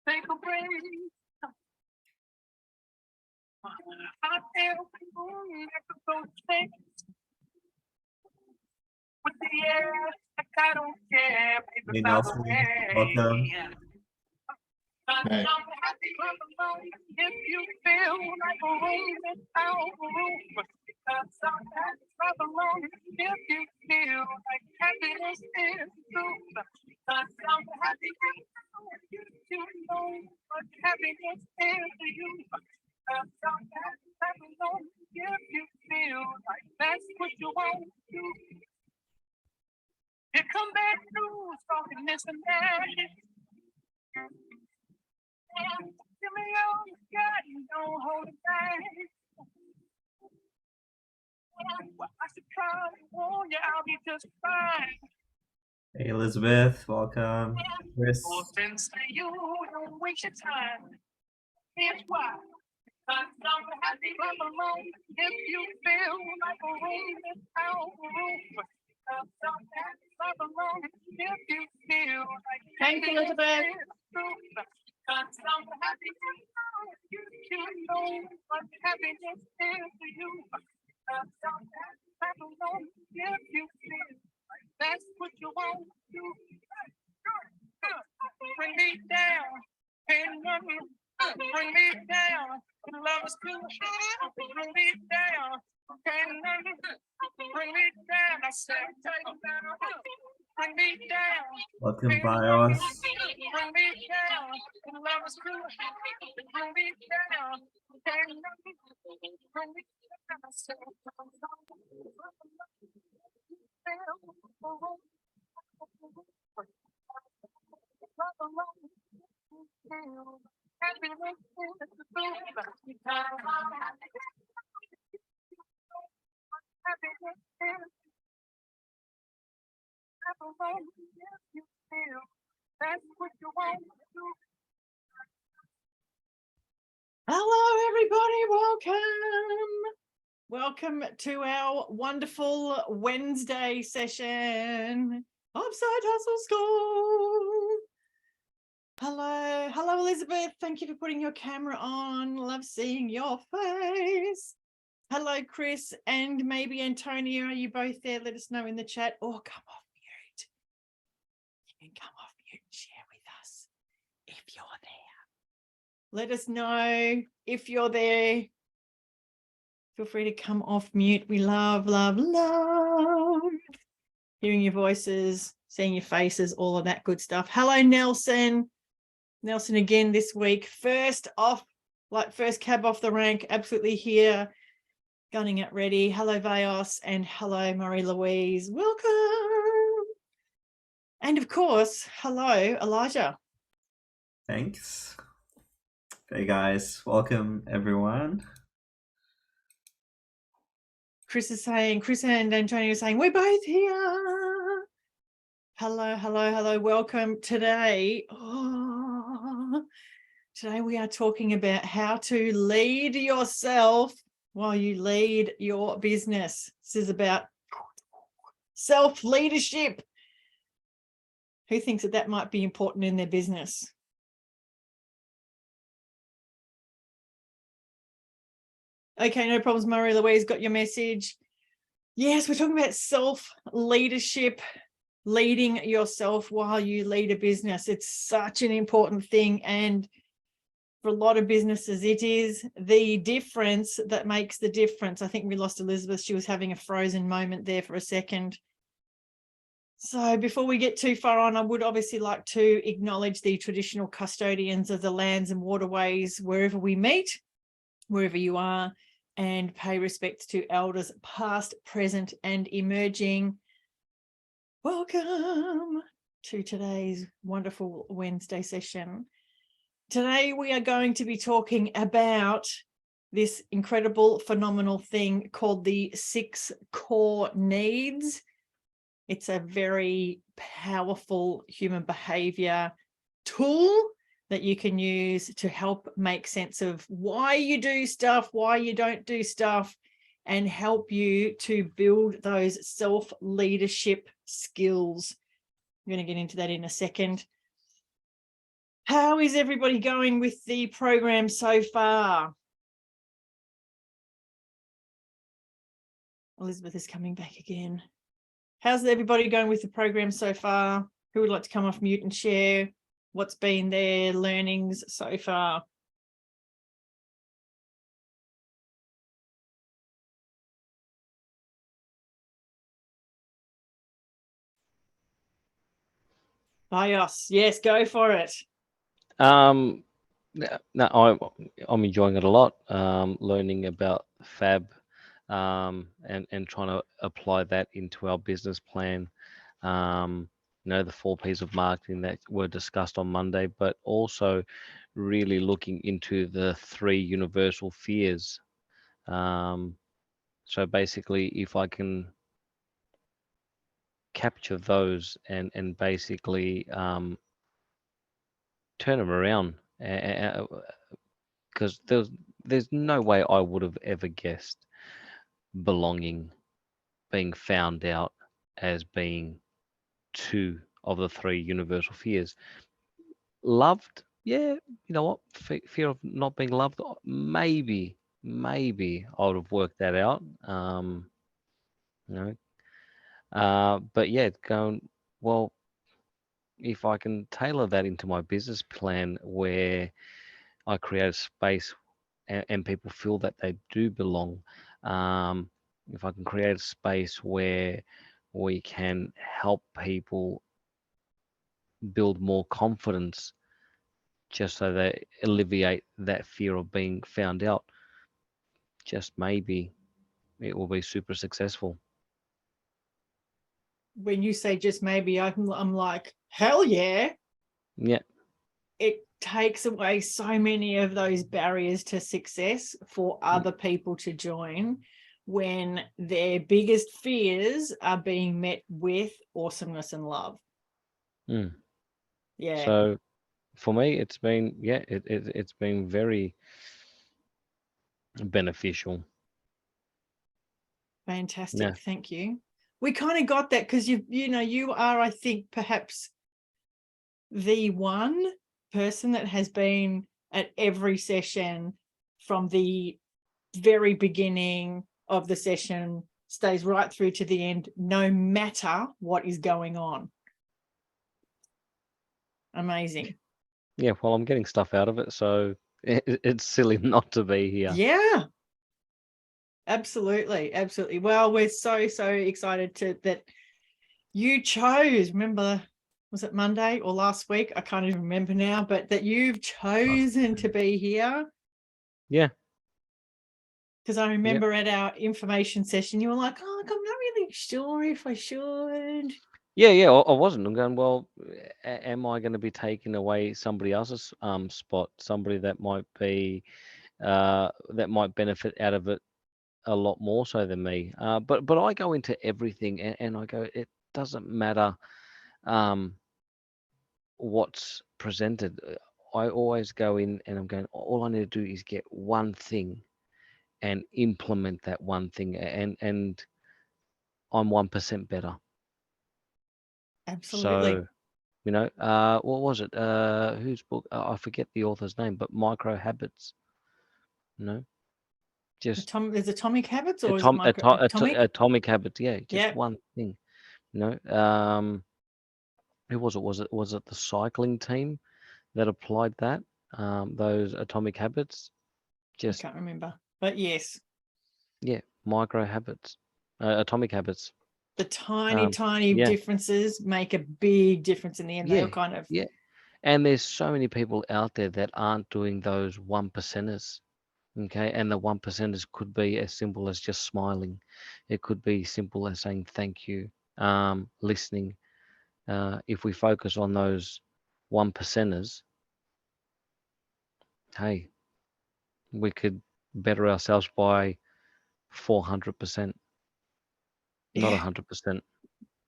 Take a break. I feel like a ghost thing with the air. Like I don't care, baby, Hey, by the Nelson, way. welcome. Hey. If you feel like a rain without a roof, because I'm happy clap along. If you feel like happiness is the truth, because I'm happy. You know what happiness is to you. Because I'm happy clap along. If you feel like that's what you want to do. Here come bad news, talking this and that. Give me all you got and don't hold it back. I should probably warn you, I'll be just fine. Hey, Elizabeth, welcome. Chris. So since you don't waste your time, here's why. Because I'm happy I'm alone. If you feel like a rain without a roof. Because I'm happy I'm alone. If you feel like Thank you, Elizabeth. because I'm happy you know what happiness is to you. Because I'm happy I'm alone. If you feel like that's what you want to do. Bring me down, ain't nothing. Bring me down, love is cool. Bring me down, ain't nothing. Bring me down, I said, take me down. Bring me down. Welcome, Bios. Bring me down, love is cool. Bring me down, ain't nothing. Bring me down, I said, Hello, everybody. Welcome to our wonderful Wednesday session of Side Hustle School. Hello, Elizabeth. Thank you for putting your camera on. Love seeing your face. Hello, Chris, and maybe Antonia. Are you both there? Let us know in the chat, or come off mute. You can come off mute and share with us if you're there. Let us know if you're there. Feel free to come off mute. We love hearing your voices, seeing your faces, all of that good stuff. Hello, Nelson. Nelson again this week. First cab off the rank, absolutely here, gunning it ready. Hello, Vios, and hello, Marie-Louise. Welcome. And of course, hello, Elijah. Thanks. Hey, guys, welcome, everyone. Chris and Antonio are saying, we're both here. Hello. Welcome today. Today we are talking about how to lead yourself while you lead your business. This is about self-leadership. Who thinks that might be important in their business? Okay, no problems. Marie-Louise got your message. Yes, we're talking about self-leadership, leading yourself while you lead a business. It's such an important thing. And for a lot of businesses, it is the difference that makes the difference. I think we lost Elizabeth. She was having a frozen moment there for a second. So before we get too far on, I would obviously like to acknowledge the traditional custodians of the lands and waterways wherever we meet, wherever you are, and pay respect to elders past, present, and emerging. Welcome to today's wonderful Wednesday session. Today we are going to be talking about this incredible, phenomenal thing called the 6 core needs. It's a very powerful human behavior tool that you can use to help make sense of why you do stuff, why you don't do stuff, and help you to build those self-leadership skills. I'm going to get into that in a second. How is everybody going with the program so far? Elizabeth is coming back again. How's everybody going with the program so far? Who would like to come off mute and share what's been their learnings so far? Bios, yes, go for it. No, I'm enjoying it a lot. Learning about Fab, and trying to apply that into our business plan. The 4 P's of marketing that were discussed on Monday, but also really looking into the 3 universal fears. So basically, if I can capture those and basically turn them around, because there's no way I would have ever guessed belonging, being found out as being 2 of the 3 universal fears. Loved, yeah, you know what? Fear of not being loved, maybe I would have worked that out. You know, but yeah, going well. If I can tailor that into my business plan, where I create a space and people feel that they do belong. If I can create a space where we can help people build more confidence, just so they alleviate that fear of being found out, just maybe it will be super successful. When you say just maybe, I'm like, hell yeah. Yeah. It takes away so many of those barriers to success for other people to join when their biggest fears are being met with awesomeness and love. Yeah. So for me, it's been, it's been very beneficial. Fantastic. Yeah. Thank you. We kind of got that because you are, I think, perhaps the one person that has been at every session from the very beginning of the session, stays right through to the end, no matter what is going on. Amazing. Yeah, well, I'm getting stuff out of it, so it's silly not to be here. Yeah. Absolutely. Well, we're so excited that you chose, remember, was it Monday or last week? I can't even remember now, but that you've chosen to be here. Yeah. Because I remember at our information session, you were like, oh, I'm not really sure if I should. Yeah, I wasn't. I'm going, well, am I going to be taking away somebody else's spot, somebody that might be that might benefit out of it a lot more so than me. But I go into everything and I go, it doesn't matter what's presented. I always go in and I'm going, all I need to do is get one thing and implement that one thing, and I'm 1% better. Absolutely. So, what was it? Whose book? I forget the author's name, but Micro Habits. Just There's Atomic Habits, or is it Atomic Habits. Yeah, just one thing. Who was it? Was it the cycling team that applied that? Those Atomic Habits. I can't remember, but yes. Yeah, Micro Habits, Atomic Habits. The tiny differences make a big difference in the end. They're kind of and there's so many people out there that aren't doing those 1%ers. Okay, and the 1%ers could be as simple as just smiling. It could be simple as saying thank you, listening. If we focus on those 1%ers, hey, we could better ourselves by 400%, not 100%.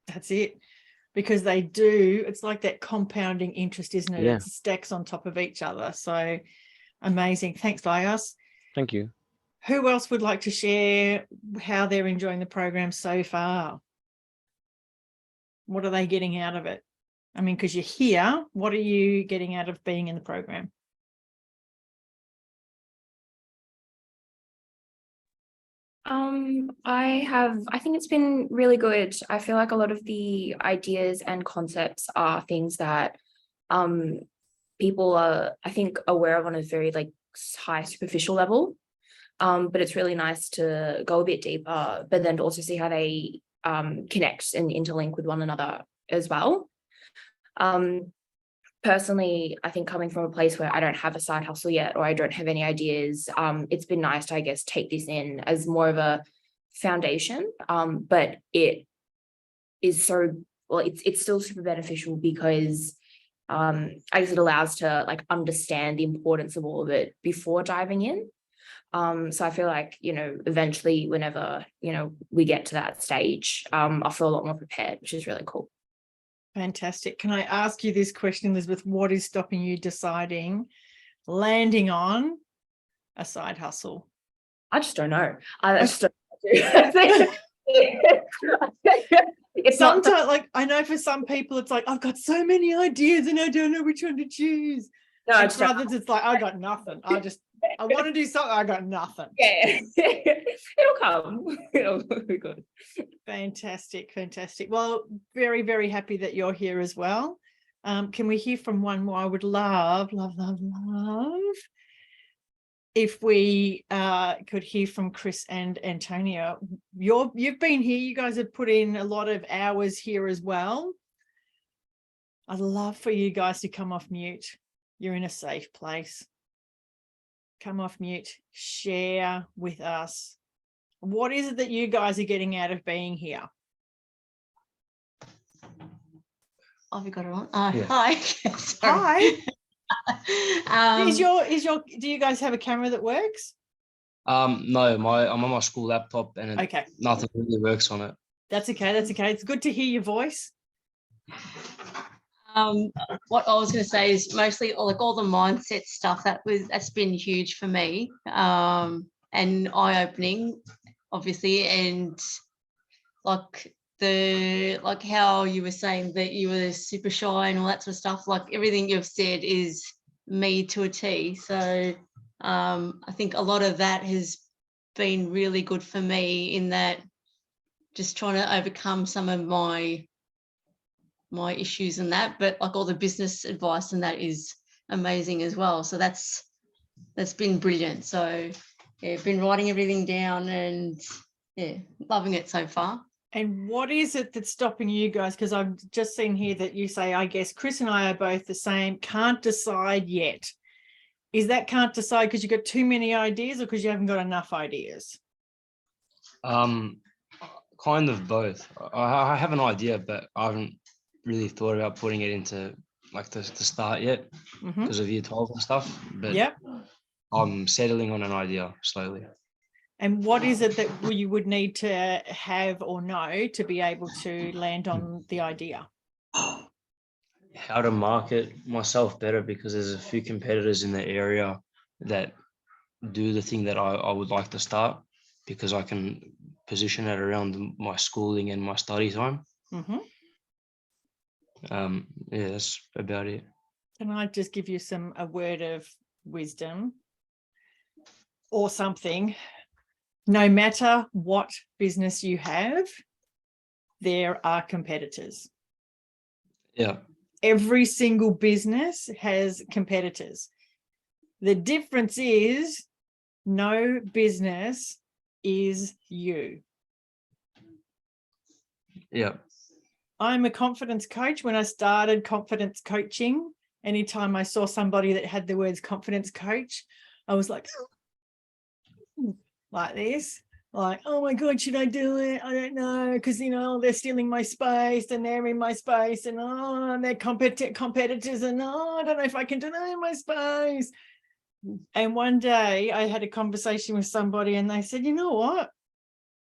That's it. Because they do, it's like that compounding interest, isn't it? Yeah. It stacks on top of each other. So amazing. Thanks, Bios. Thank you. Who else would like to share how they're enjoying the program so far? What are they getting out of it? I mean, because you're here, what are you getting out of being in the program? I think it's been really good. I feel like a lot of the ideas and concepts are things that people are, I think, aware of on a very like high superficial level. But it's really nice to go a bit deeper, but then to also see how they connect and interlink with one another as well. Personally, I think coming from a place where I don't have a side hustle yet, or I don't have any ideas, it's been nice to, I guess, take this in as more of a foundation. But it is so, well, it's still super beneficial because I guess it allows to like understand the importance of all of it before diving in. So I feel like, eventually whenever, we get to that stage, I'll feel a lot more prepared, which is really cool. Fantastic. Can I ask you this question, Elizabeth? What is stopping you landing on a side hustle? I just don't know. I just don't know. It's sometimes like I know for some people it's like I've got so many ideas and I don't know which one to choose. No, and for others it's like I got nothing. I want to do something. I got nothing. Yeah, it'll come. It'll be good. Fantastic. Well, very, very happy that you're here as well. Can we hear from one more? I would love if we could hear from Chris and Antonia. You've been here. You guys have put in a lot of hours here as well. I'd love for you guys to come off mute. You're in a safe place. Come off mute, share with us. What is it that you guys are getting out of being here? Have you got it on? Yeah. Hi. Hi. Do you guys have a camera that works? No, I'm on my school laptop and Okay. Nothing really works on it. That's okay. It's good to hear your voice. What I was going to say is mostly all the mindset stuff that's been huge for me, and eye-opening, obviously, and like how you were saying that you were super shy and all that sort of stuff. Like everything you've said is me to a T. So I think a lot of that has been really good for me in that just trying to overcome some of my issues and that, but like all the business advice and that is amazing as well. So that's been brilliant. So yeah, been writing everything down and yeah, loving it so far. And what is it that's stopping you guys? Because I've just seen here that you say, I guess Chris and I are both the same, can't decide yet. Is that can't decide because you've got too many ideas or because you haven't got enough ideas? Kind of both. I have an idea, but I haven't really thought about putting it into like the start yet because of year 12 and stuff. But yep. I'm settling on an idea slowly. And what is it that you would need to have or know to be able to land on the idea? How to market myself better, because there's a few competitors in the area that do the thing that I would like to start, because I can position it around my schooling and my study time. Yeah, that's about it. Can I just give you a word of wisdom or something? No matter what business you have, there are competitors. Yeah. Every single business has competitors. The difference is no business is you. Yeah. I'm a confidence coach. When I started confidence coaching, anytime I saw somebody that had the words confidence coach, I was like this, like, oh my God, should I do it? I don't know, because, they're stealing my space and they're in my space and, they're competitors and, I don't know if I can do that in my space. And one day I had a conversation with somebody and they said, you know what?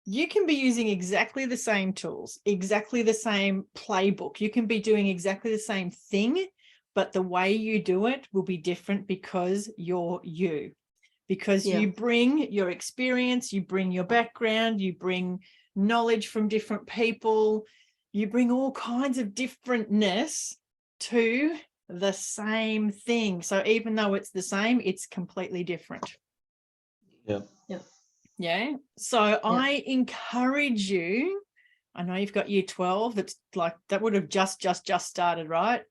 You can be using exactly the same tools, exactly the same playbook. You can be doing exactly the same thing, but the way you do it will be different because you're you. Because you bring your experience, you bring your background, you bring knowledge from different people, you bring all kinds of differentness to the same thing. So even though it's the same, it's completely different. Yep. Yeah. So I encourage you, I know you've got year 12, that's like, that would have just started, right?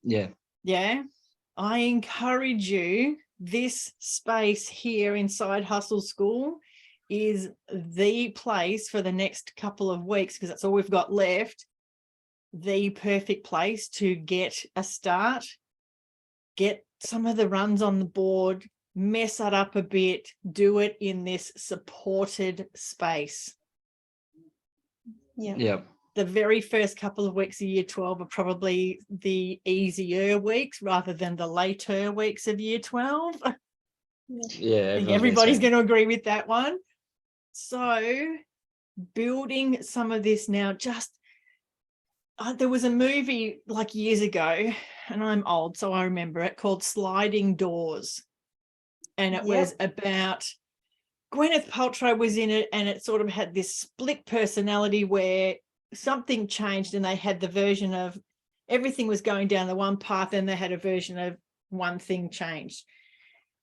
Yeah. Yeah. I encourage you, this space here inside Hustle School is the place for the next couple of weeks, because that's all we've got left. The perfect place to get a start, get some of the runs on the board, mess it up a bit, do it in this supported space. Yep. The very first couple of weeks of year 12 are probably the easier weeks rather than the later weeks of year 12. Yeah. I think everybody's going to agree with that one. So building some of this now, just there was a movie like years ago, and I'm old, so I remember it, called Sliding Doors. And it was about, Gwyneth Paltrow was in it, and it sort of had this split personality where something changed and they had the version of everything was going down the one path, and they had a version of one thing changed.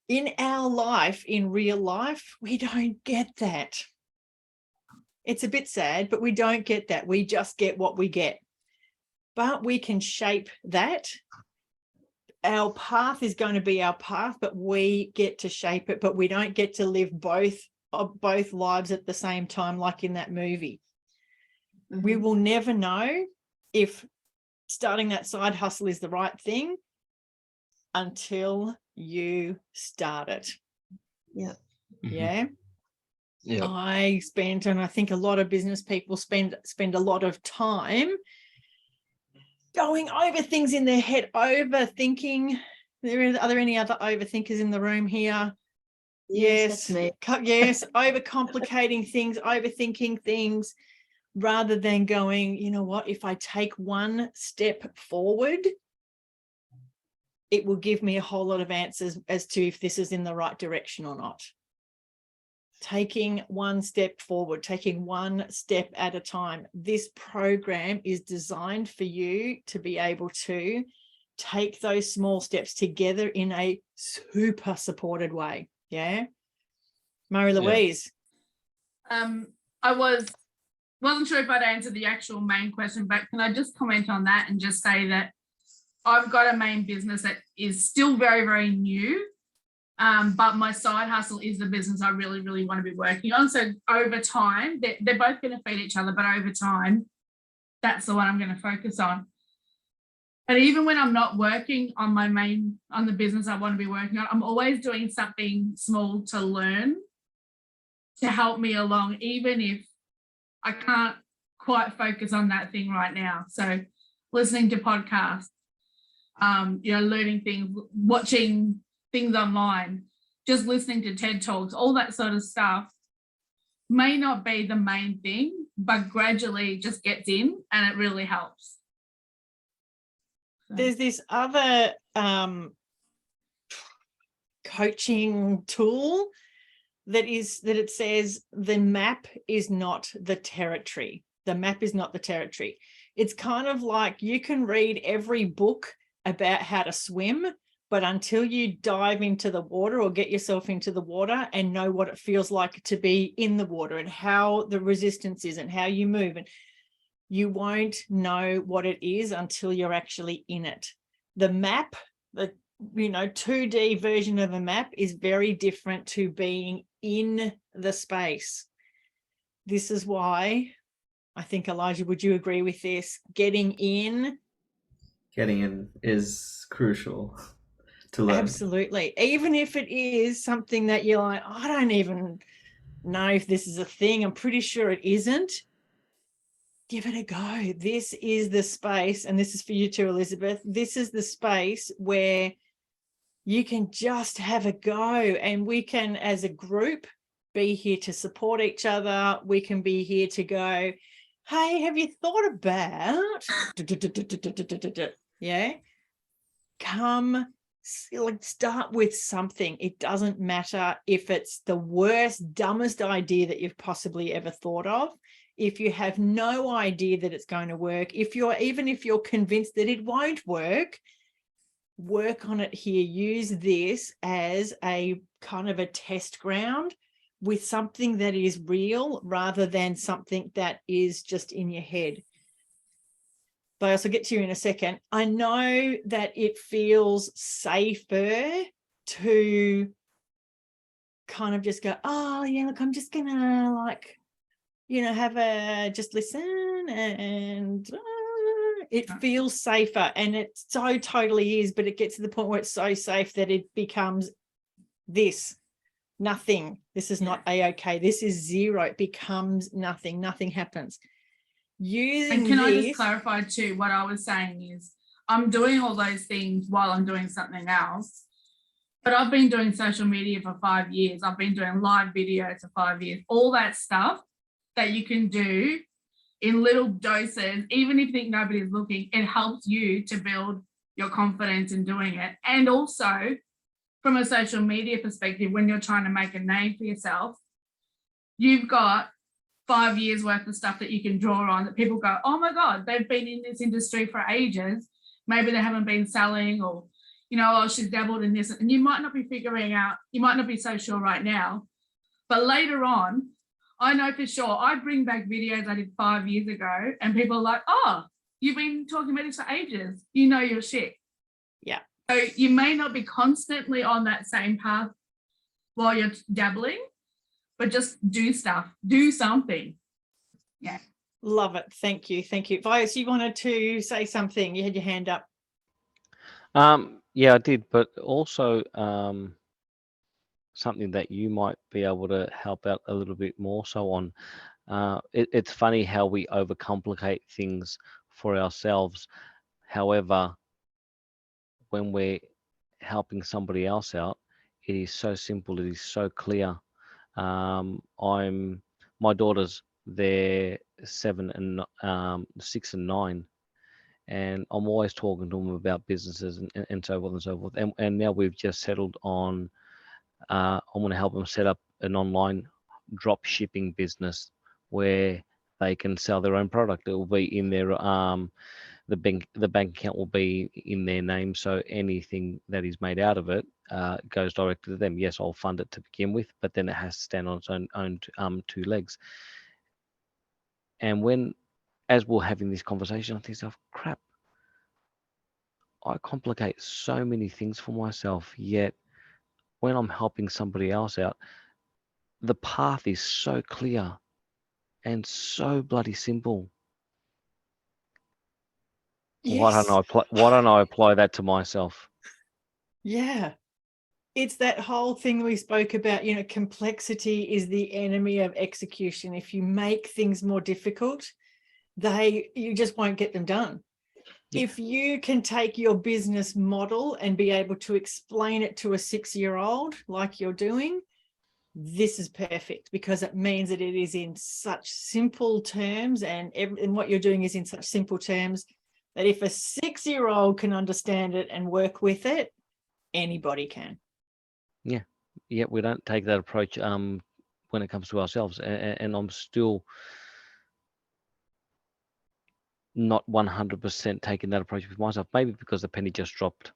In our life, in real life, we don't get that. It's a bit sad, but we don't get that. We just get what we get. But we can shape that. Our path is going to be our path, but we get to shape it, but we don't get to live both lives at the same time, like in that movie. We will never know if starting that side hustle is the right thing until you start it. Yeah. Yeah. Yeah. I spent, and I think a lot of business people spend a lot of time going over things in their head, overthinking. Are there any other overthinkers in the room here? Yes, that's me. Yes, overcomplicating things, overthinking things, rather than going, you know what, if I take one step forward, it will give me a whole lot of answers as to if this is in the right direction or not. Taking one step forward, taking one step at a time. This program is designed for you to be able to take those small steps together in a super supported way. Yeah. Marie-Louise. I wasn't sure if I'd answer the actual main question, but can I just comment on that and just say that I've got a main business that is still very, very new. But my side hustle is the business I really, really want to be working on. So over time, they're both going to feed each other, but over time, that's the one I'm going to focus on. And even when I'm not working on on the business I want to be working on, I'm always doing something small to learn to help me along, even if I can't quite focus on that thing right now. So listening to podcasts, learning things, watching things online, just listening to TED Talks, all that sort of stuff may not be the main thing, but gradually just gets in and it really helps. So. There's this other coaching tool that it says the map is not the territory. The map is not the territory. It's kind of like you can read every book about how to swim, but until you dive into the water or get yourself into the water and know what it feels like to be in the water and how the resistance is and how you move, and you won't know what it is until you're actually in it. The map, the 2D version of a map is very different to being in the space. This is why I think, Elijah, would you agree with this? Getting in is crucial to learn. Absolutely. Even if it is something that you're like, I don't even know if this is a thing, I'm pretty sure it isn't. Give it a go. This is the space, and this is for you too, Elizabeth. This is the space where you can just have a go, and we can, as a group, be here to support each other. We can be here to go, hey, have you thought about, yeah, come, start with something. It doesn't matter if it's the worst, dumbest idea that you've possibly ever thought of. if you have no idea that it's going to work, even if you're convinced that it won't work on it here. Use this as a kind of a test ground with something that is real rather than something that is just in your head. But I'll also get to you in a second. I know that it feels safer to kind of just go, oh yeah, look, I'm just gonna like, just listen, and it feels safer, and it so totally is, but it gets to the point where it's so safe that it becomes nothing. This is not a-okay. This is zero. It becomes nothing. Nothing happens. And can I just clarify too, what I was saying is I'm doing all those things while I'm doing something else. But I've been doing social media for 5 years. I've been doing live videos for 5 years. All that stuff that you can do in little doses, even if you think nobody's looking, it helps you to build your confidence in doing it. And also from a social media perspective, when you're trying to make a name for yourself, you've got 5 years worth of stuff that you can draw on that people go, oh my God, they've been in this industry for ages. Maybe they haven't been selling, or oh, she's dabbled in this, and you might not be figuring out, you might not be so sure right now, but later on, I know for sure, I bring back videos I did 5 years ago and people are like, oh, you've been talking about this for ages. You know your shit. Yeah. So you may not be constantly on that same path while you're dabbling, but just do stuff, do something. Yeah. Love it. Thank you. Thank you. Vias, you wanted to say something. You had your hand up. Yeah, I did, but also something that you might be able to help out a little bit more so on. It's funny how we overcomplicate things for ourselves. However, when we're helping somebody else out, it is so simple. It is so clear. My daughters, they're 6 and 9. And I'm always talking to them about businesses and so forth and so forth. And now we've just settled on, I'm going to help them set up an online drop shipping business where they can sell their own product. It will be in their, the bank account will be in their name. So anything that is made out of it goes directly to them. Yes, I'll fund it to begin with, but then it has to stand on its own 2 legs. And as we're having this conversation, I think to myself, crap, I complicate so many things for myself, yet when I'm helping somebody else out, the path is so clear and so bloody simple. Yes. Why don't I apply that to myself? Yeah. It's that whole thing we spoke about, complexity is the enemy of execution. If you make things more difficult, you just won't get them done. Yeah. If you can take your business model and be able to explain it to a 6-year-old like you're doing, this is perfect, because it means that it is in such simple terms, and what you're doing is in such simple terms that if a 6-year-old can understand it and work with it, anybody can. Yeah, we don't take that approach when it comes to ourselves, and I'm still not 100% taking that approach with myself, maybe because the penny just dropped.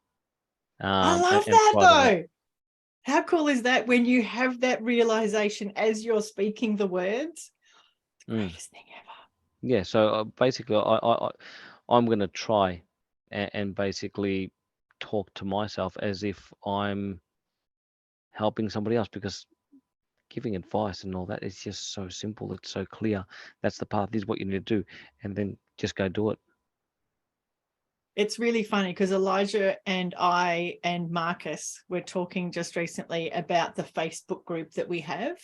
I love that though. How cool is that when you have that realization as you're speaking the words? It's the greatest thing ever. Yeah, so basically I'm going to try and basically talk to myself as if I'm helping somebody else, because giving advice and all that is just so simple. It's so clear. That's the path. This is what you need to do, and then just go do it. It's really funny because Elijah and I and Marcus were talking just recently about the Facebook group that we have,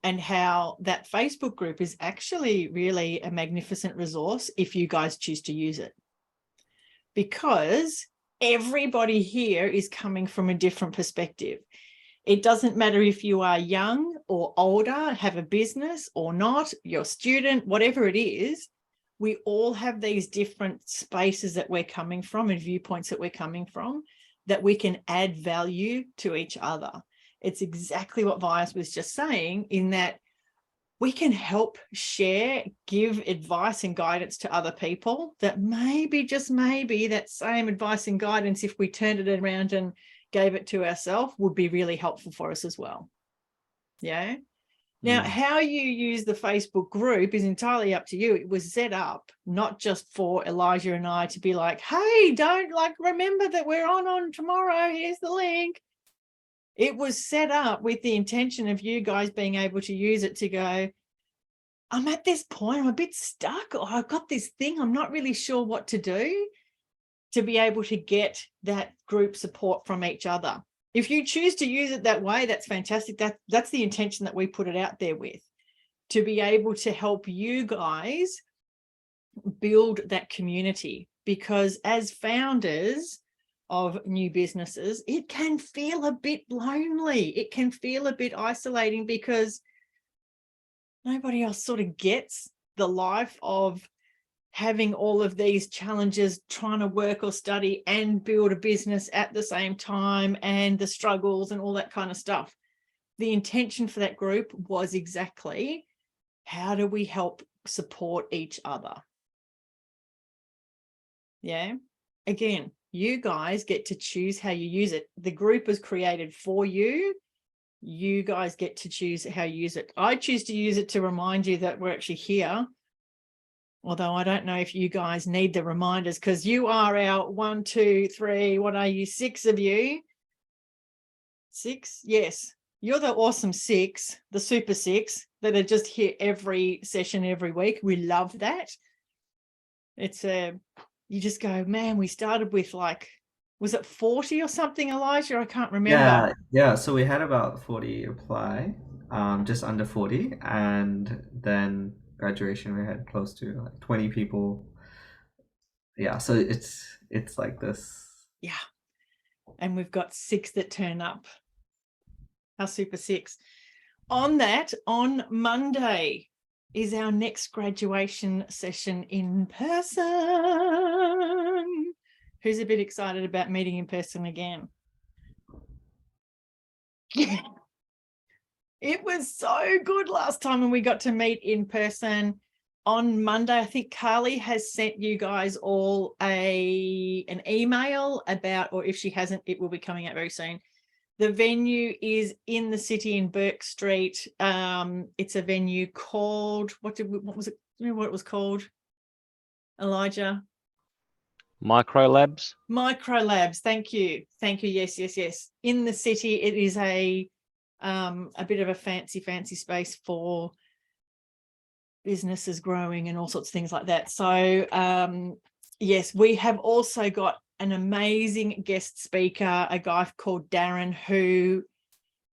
and how that Facebook group is actually really a magnificent resource if you guys choose to use it, because everybody here is coming from a different perspective. It doesn't matter if you are young or older, have a business or not, you're a student, whatever it is, we all have these different spaces that we're coming from and viewpoints that we're coming from that we can add value to each other. It's exactly what Vias was just saying, in that we can help share, give advice and guidance to other people that maybe, just maybe, that same advice and guidance, if we turned it around and gave it to ourselves, would be really helpful for us as well. Yeah. Now, how you use the Facebook group is entirely up to you. It was set up not just for Elijah and I to be like, hey, don't remember that we're on tomorrow. Here's the link. It was set up with the intention of you guys being able to use it to go, I'm at this point, I'm a bit stuck, or I've got this thing, I'm not really sure what to do, to be able to get that group support from each other. If you choose to use it that way, that's fantastic. That's the intention that we put it out there with, to be able to help you guys build that community. Because as founders of new businesses, it can feel a bit lonely. It can feel a bit isolating because nobody else sort of gets the life of having all of these challenges, trying to work or study and build a business at the same time, and the struggles and all that kind of stuff. The intention for that group was exactly, how do we help support each other? Yeah. Again, you guys get to choose how you use it. The group is created for you. You guys get to choose how you use it. I choose to use it to remind you that we're actually here. Although I don't know if you guys need the reminders, because you are our 1, 2, 3, what are you, 6 of you? 6? Yes. You're the awesome 6, the super 6 that are just here every session, every week. We love that. It's you just go, man, we started with was it 40 or something, Elijah? I can't remember. Yeah. So we had about 40 apply, just under 40, and then graduation we had close to 20 people. Yeah, so it's like this. Yeah. And we've got 6 that turn up. Our super 6. On that, on Monday is our next graduation session in person. Who's a bit excited about meeting in person again? It was so good last time when we got to meet in person. On Monday, I think Carly has sent you guys all an email about, or if she hasn't, it will be coming out very soon. The venue is in the city in Burke Street. It's a venue called, what was it? Do you remember what it was called, Elijah? Microlabs. Microlabs. Thank you. Yes. In the city, it is a bit of a fancy space for businesses growing and all sorts of things like that. So yes, we have also got an amazing guest speaker, a guy called Darren, who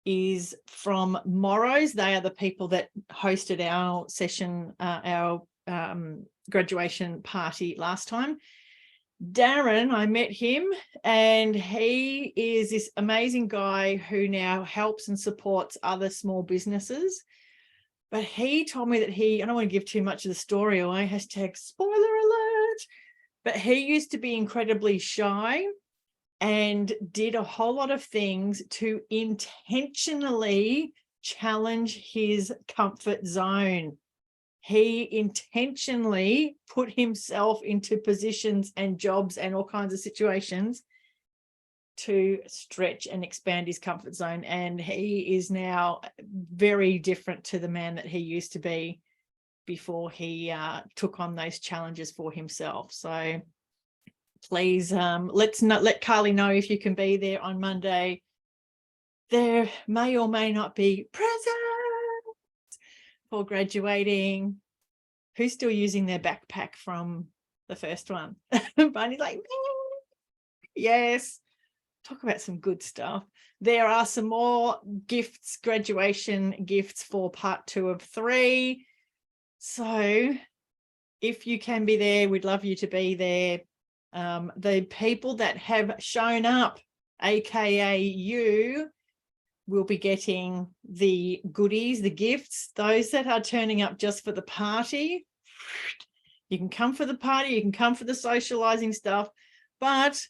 is from Morrows. They are the people that hosted our session, our graduation party last time. Darren, I met him, and he is this amazing guy who now helps and supports other small businesses. But he told me that I don't want to give too much of the story away, hashtag spoiler alert, but he used to be incredibly shy and did a whole lot of things to intentionally challenge his comfort zone. He intentionally put himself into positions and jobs and all kinds of situations to stretch and expand his comfort zone. And he is now very different to the man that he used to be before he took on those challenges for himself. So please let Carly know if you can be there on Monday. There may or may not be presents for graduating. Who's still using their backpack from the first one? Barney's like, yes. Talk about some good stuff. There are some more gifts, graduation gifts for part 2 of 3. So if you can be there, we'd love you to be there. The people that have shown up, aka you, will be getting the goodies, the gifts. Those that are turning up just for the party, you can come for the party, you can come for the socializing stuff, but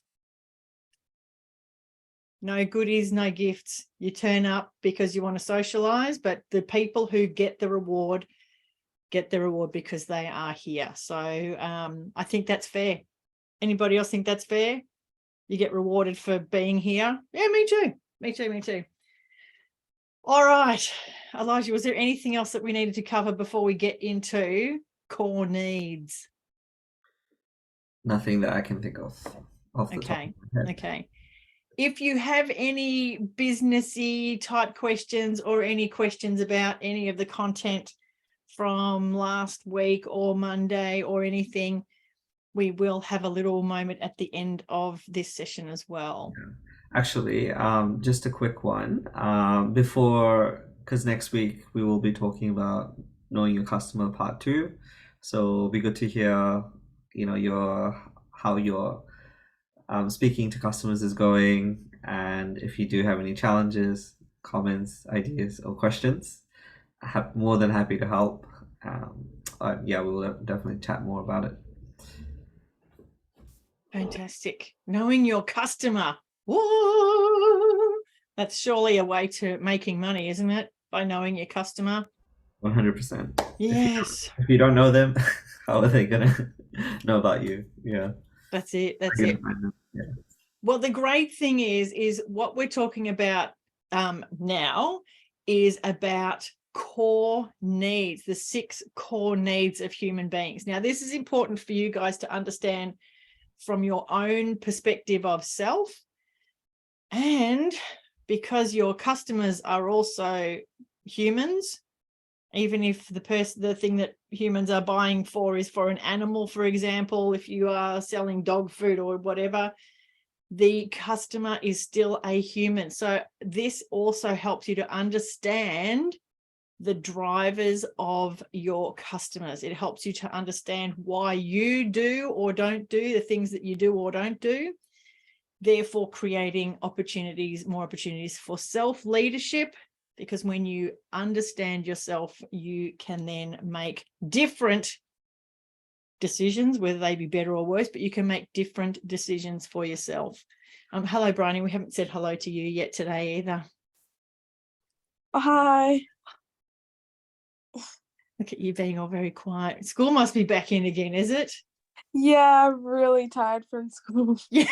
No goodies, no gifts. You turn up because you want to socialize, but the people who get the reward because they are here. So I think that's fair. Anybody else think that's fair? You get rewarded for being here. Yeah, me too. Me too. Me too. All right, Elijah, was there anything else that we needed to cover before we get into core needs? Nothing that I can think of off the top Okay. of my head. Okay. If you have any businessy type questions or any questions about any of the content from last week or Monday or anything, we will have a little moment at the end of this session as well. Actually, just a quick one. Because next week we will be talking about knowing your customer part 2. So it'll be good to hear, how your speaking to customers is going, and if you do have any challenges, comments, ideas, or questions, I'm more than happy to help. Yeah, we'll definitely chat more about it. Fantastic. Knowing your customer. Whoa! That's surely a way to making money, isn't it? By knowing your customer. 100%. Yes. If you don't know them, how are they gonna know about you? Yeah. That's it. That's You're it. gonna find them. Yeah. Well, the great thing is what we're talking about now is about core needs, the 6 core needs of human beings. Now, this is important for you guys to understand from your own perspective of self, and because your customers are also humans, even if the thing that humans are buying for is for an animal, for example, if you are selling dog food or whatever, the customer is still a human. So this also helps you to understand the drivers of your customers. It helps you to understand why you do or don't do the things that you do or don't do, therefore creating more opportunities for self-leadership, because when you understand yourself, you can then make different decisions, whether they be better or worse, but you can make different decisions for yourself. Hello, Bryony. We haven't said hello to you yet today either. Hi. Look at you being all very quiet. School must be back in again, is it? Yeah, I'm really tired from school. Yeah.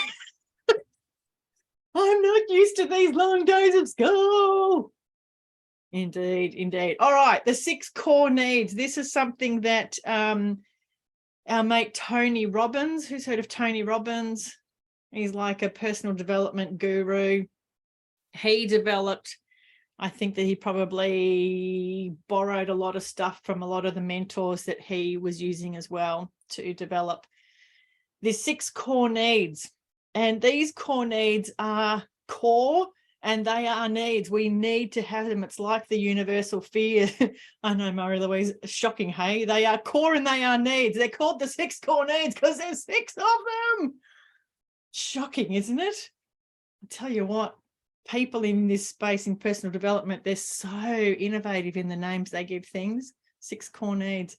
I'm not used to these long days of school. Indeed, indeed. All right, the 6 core needs. This is something that our mate Tony Robbins, who's heard of Tony Robbins? He's like a personal development guru. He developed, I think that he probably borrowed a lot of stuff from a lot of the mentors that he was using as well to develop these 6 core needs. And these core needs are core and they are needs. We need to have them. It's like the universal fear. I know, Murray Louise, shocking, hey? They are core and they are needs. They're called the 6 core needs because there's 6 of them. Shocking, isn't it? I tell you what, people in this space in personal development, they're so innovative in the names they give things. 6 core needs.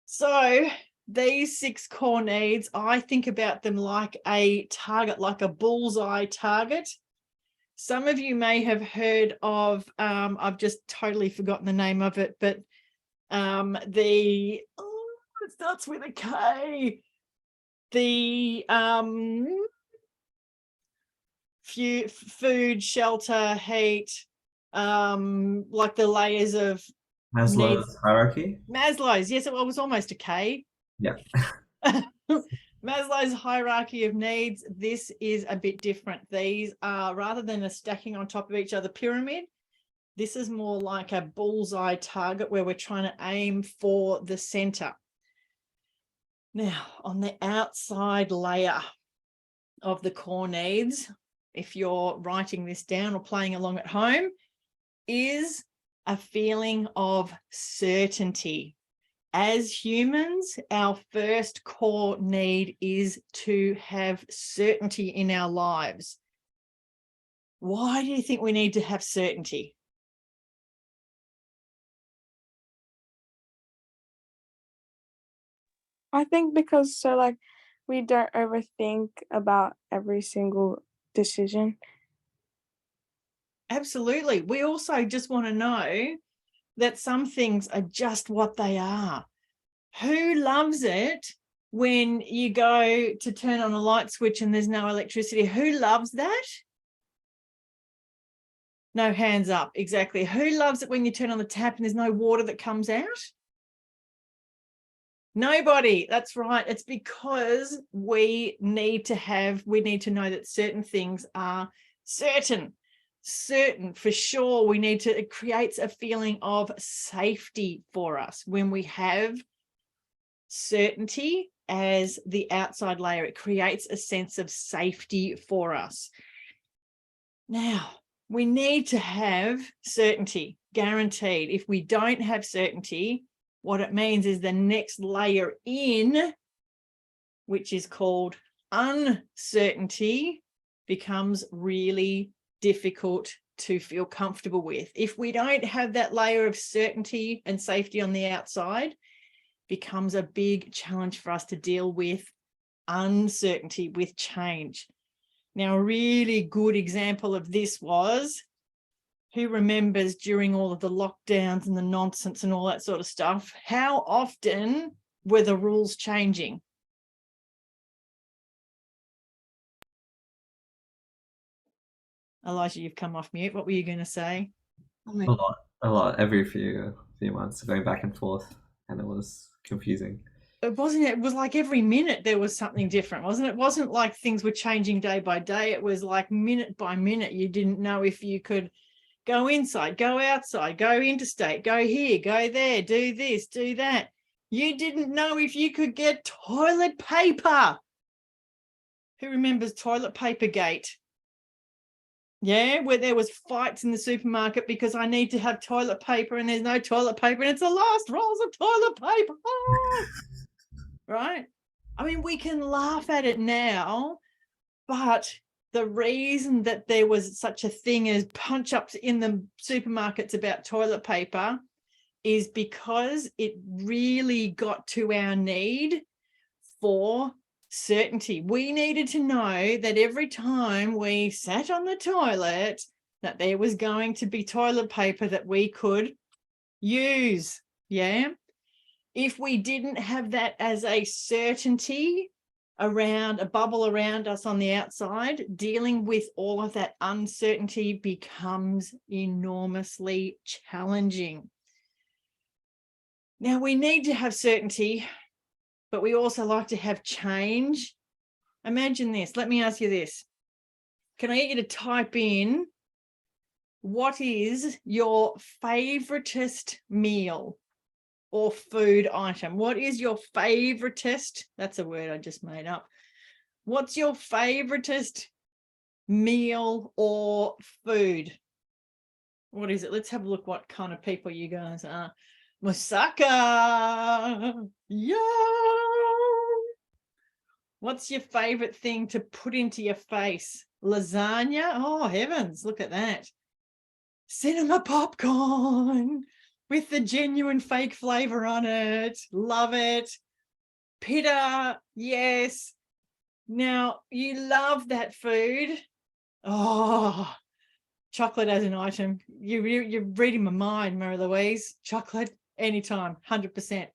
So these 6 core needs, I think about them like a target, like a bullseye target. Some of you may have heard of, I've just totally forgotten the name of it, but it starts with a K. The food, shelter, heat, like the layers of Maslow's hierarchy. Maslow's, yes, it was almost a K. Yeah. Maslow's hierarchy of needs. This is a bit different. These are, rather than a stacking on top of each other pyramid, this is more like a bullseye target where we're trying to aim for the center. Now, on the outside layer of the core needs, if you're writing this down or playing along at home, is a feeling of certainty. As humans, our first core need is to have certainty in our lives. Why do you think we need to have certainty? I think because we don't overthink about every single decision. Absolutely. We also just want to know that some things are just what they are. Who loves it when you go to turn on a light switch and there's no electricity? Who loves that? No hands up. Exactly. Who loves it when you turn on the tap and there's no water that comes out? Nobody. That's right. It's because we need to know that certain things are certain for sure. We need to, it creates a feeling of safety for us when we have certainty as the outside layer. It creates a sense of safety for us. Now, we need to have certainty, guaranteed. If we don't have certainty, what it means is the next layer in, which is called uncertainty, becomes really difficult to feel comfortable with. If we don't have that layer of certainty and safety on the outside, becomes a big challenge for us to deal with uncertainty, with change. Now, a really good example of this was, who remembers during all of the lockdowns and the nonsense and all that sort of stuff, how often were the rules changing? Elijah, you've come off mute. What were you going to say? A lot. Every few months, going back and forth, and it was confusing. It was like every minute there was something different, wasn't it? It wasn't like things were changing day by day. It was like minute by minute. You didn't know if you could go inside, go outside, go interstate, go here, go there, do this, do that. You didn't know if you could get toilet paper. Who remembers toilet paper gate? Yeah, where there was fights in the supermarket because I need to have toilet paper and there's no toilet paper and it's the last rolls of toilet paper. Oh! Right? I mean, we can laugh at it now, but the reason that there was such a thing as punch-ups in the supermarkets about toilet paper is because it really got to our need for certainty. We needed to know that every time we sat on the toilet, that there was going to be toilet paper that we could use. Yeah. If we didn't have that as a certainty around, a bubble around us on the outside, dealing with all of that uncertainty becomes enormously challenging. Now, we need to have certainty, but we also like to have change. Imagine this. Let me ask you this. Can I get you to type in, what is your favoritist meal or food item? What is your favoritist? That's a word I just made up. What's your favoritist meal or food? What is it? Let's have a look what kind of people you guys are. Moussaka. Yum. What's your favorite thing to put into your face? Lasagna? Oh, heavens, look at that. Cinema popcorn with the genuine fake flavor on it. Love it. Pita, yes. Now, you love that food. Oh, chocolate as an item. You're reading my mind, Mary Louise. Chocolate anytime, 100%.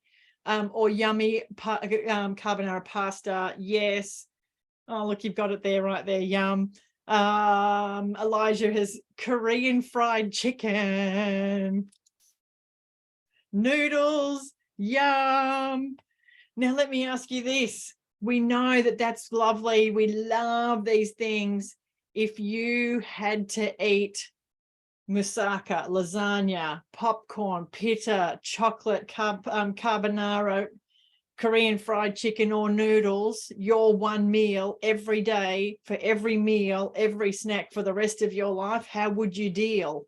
Or yummy carbonara pasta, yes. Oh, look, you've got it there, right there, yum. Elijah has Korean fried chicken. Noodles, yum. Now, let me ask you this. We know that that's lovely. We love these things. If you had to eat moussaka, lasagna, popcorn, pita, chocolate, carbonara, Korean fried chicken or noodles, your one meal every day for every meal, every snack for the rest of your life, how would you deal?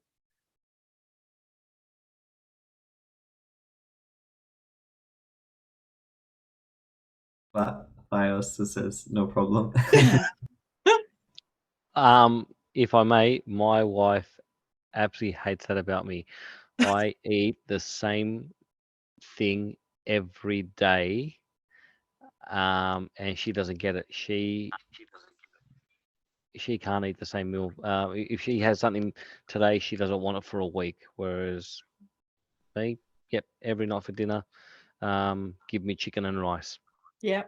But Bios says no problem. If I may, my wife absolutely hates that about me. I eat the same thing every day, and she doesn't get it. She she can't eat the same meal. If she has something today, she doesn't want it for a week. Whereas me, yep, every night for dinner, give me chicken and rice. Yeah.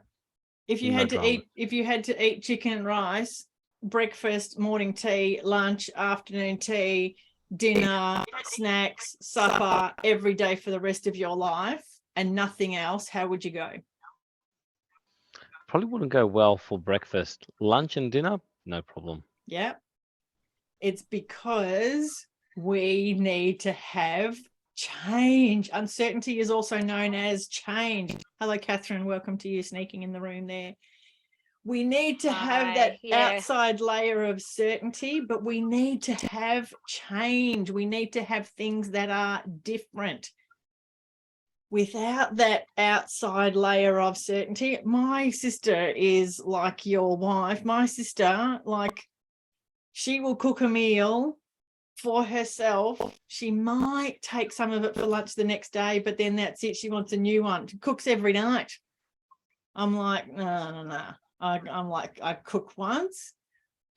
If you No had to drama. eat chicken and rice, breakfast, morning tea, lunch, afternoon tea, dinner, snacks, supper, every day for the rest of your life and nothing else, how would you go? Probably wouldn't go well for breakfast. Lunch and dinner, no problem. Yeah. It's because we need to have change. Uncertainty is also known as change. Hello, Catherine. Welcome to you sneaking in the room there. We need to have that outside layer of certainty, but we need to have change. We need to have things that are different. Without that outside layer of certainty, my sister is like your wife. My sister, like, she will cook a meal for herself. She might take some of it for lunch the next day, but then that's it. She wants a new one. She cooks every night. I'm like, no. I'm like, I cook once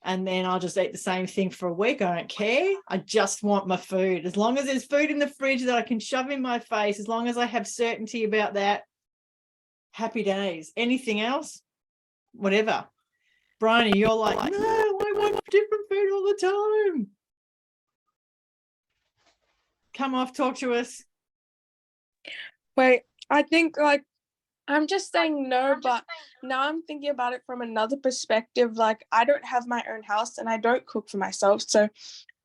and then I'll just eat the same thing for a week. I don't care. I just want my food. As long as there's food in the fridge that I can shove in my face, as long as I have certainty about that, happy days. Anything else, whatever. Bryony, you're like, no, I want different food all the time. Come off, talk to us. Wait, I think like I'm just saying no, but now I'm thinking about it from another perspective. Like I don't have my own house and I don't cook for myself. So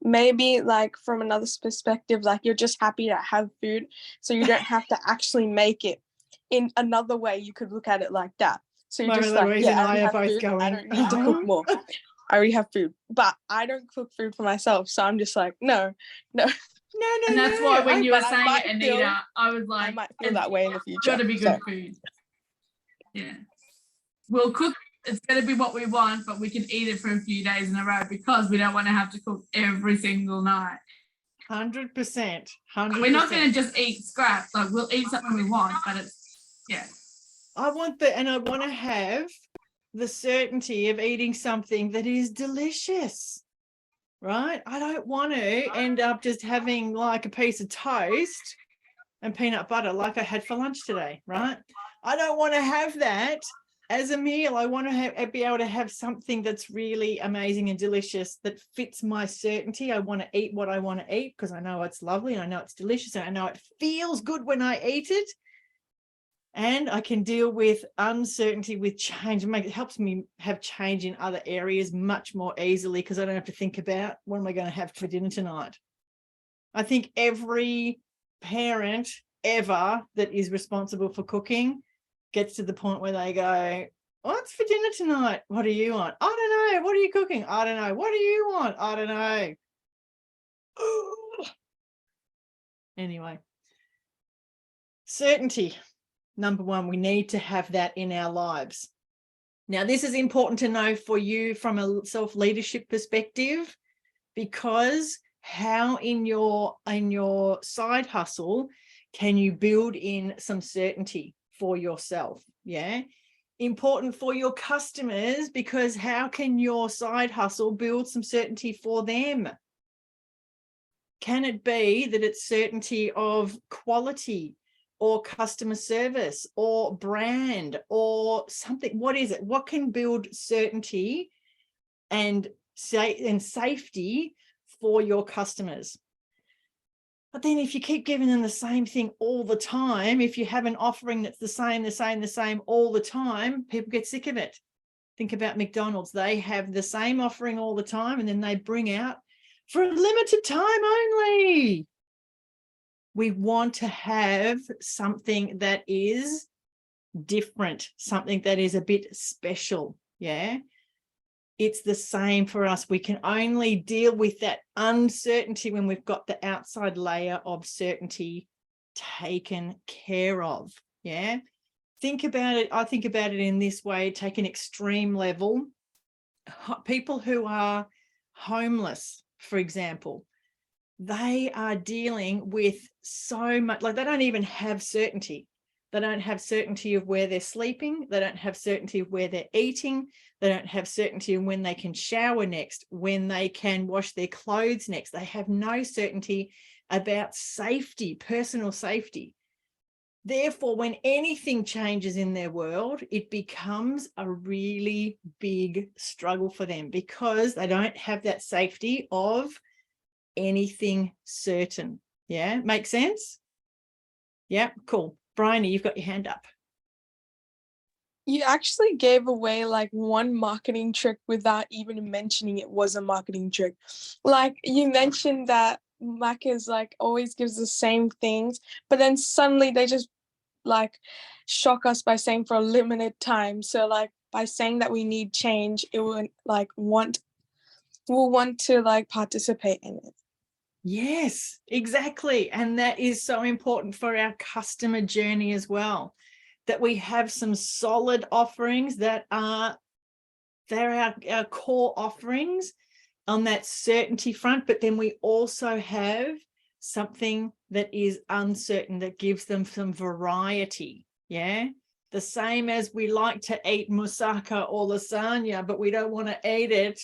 maybe like from another perspective, like you're just happy to have food. So you don't have to actually make it. In another way, you could look at it like that. So you're just like, Louise yeah, and I I already are have both food. going, I don't need to cook more. I already have food, but I don't cook food for myself. So I'm just like, no. And that's why when you were but I saying might it, feel- Anita, I was I like, might feel it's that way in the future. got to be good So, food. Yeah. We'll cook, it's going to be what we want, but we can eat it for a few days in a row because we don't want to have to cook every single night. 100%. 100%. We're not going to just eat scraps. Like we'll eat something we want, but it's, yeah. I want to have the certainty of eating something that is delicious, right? I don't want to end up just having like a piece of toast and peanut butter like I had for lunch today, right? I don't want to have that as a meal. I want to be able to have something that's really amazing and delicious that fits my certainty. I want to eat what I want to eat because I know it's lovely and I know it's delicious and I know it feels good when I eat it. And I can deal with uncertainty, with change. It helps me have change in other areas much more easily because I don't have to think about what am I going to have for dinner tonight. I think every parent ever that is responsible for cooking gets to the point where they go, what's for dinner tonight? What do you want? I don't know. What are you cooking? I don't know. What do you want? I don't know. Anyway, certainty. Number one, we need to have that in our lives. Now, this is important to know for you from a self-leadership perspective, because how in your side hustle can you build in some certainty for yourself? Yeah. Important for your customers, because how can your side hustle build some certainty for them? Can it be that it's certainty of quality or customer service or brand or something? What is it? What can build certainty and safety for your customers? But then if you keep giving them the same thing all the time, if you have an offering that's the same all the time, people get sick of it. Think about McDonald's. They have the same offering all the time and then they bring out for a limited time only. We want to have something that is different, something that is a bit special. Yeah. It's the same for us. We can only deal with that uncertainty when we've got the outside layer of certainty taken care of. Yeah. Think about it. I think about it in this way, take an extreme level. People who are homeless, for example, they are dealing with so much, like they don't even have certainty. They don't have certainty of where they're sleeping. They don't have certainty of where they're eating. They don't have certainty of when they can shower next, when they can wash their clothes next. They have no certainty about safety, personal safety. Therefore, when anything changes in their world, it becomes a really big struggle for them because they don't have that safety of anything certain. Yeah, make sense? Yeah, cool. Bryony, you've got your hand up. You actually gave away like one marketing trick without even mentioning it was a marketing trick. Like you mentioned that Macca's like always gives the same things, but then suddenly they just like shock us by saying for a limited time. So like by saying that we need change, it would like we'll want to like participate in it. Yes, exactly. And that is so important for our customer journey as well, that we have some solid offerings that are, they're our core offerings on that certainty front, but then we also have something that is uncertain that gives them some variety. Yeah, the same as we like to eat moussaka or lasagna, but we don't want to eat it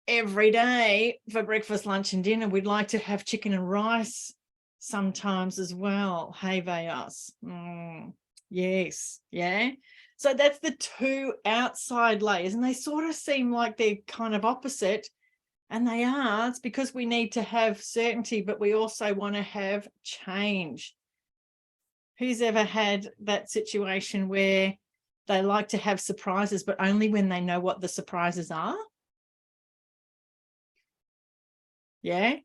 every day for breakfast, lunch and dinner. We'd like to have chicken and rice sometimes as well. Hey, Vayas. Yes. Yeah. So that's the two outside layers, and they sort of seem like they're kind of opposite, and they are. It's because we need to have certainty, but we also want to have change. Who's ever had that situation where they like to have surprises, but only when they know what the surprises are? Yeah,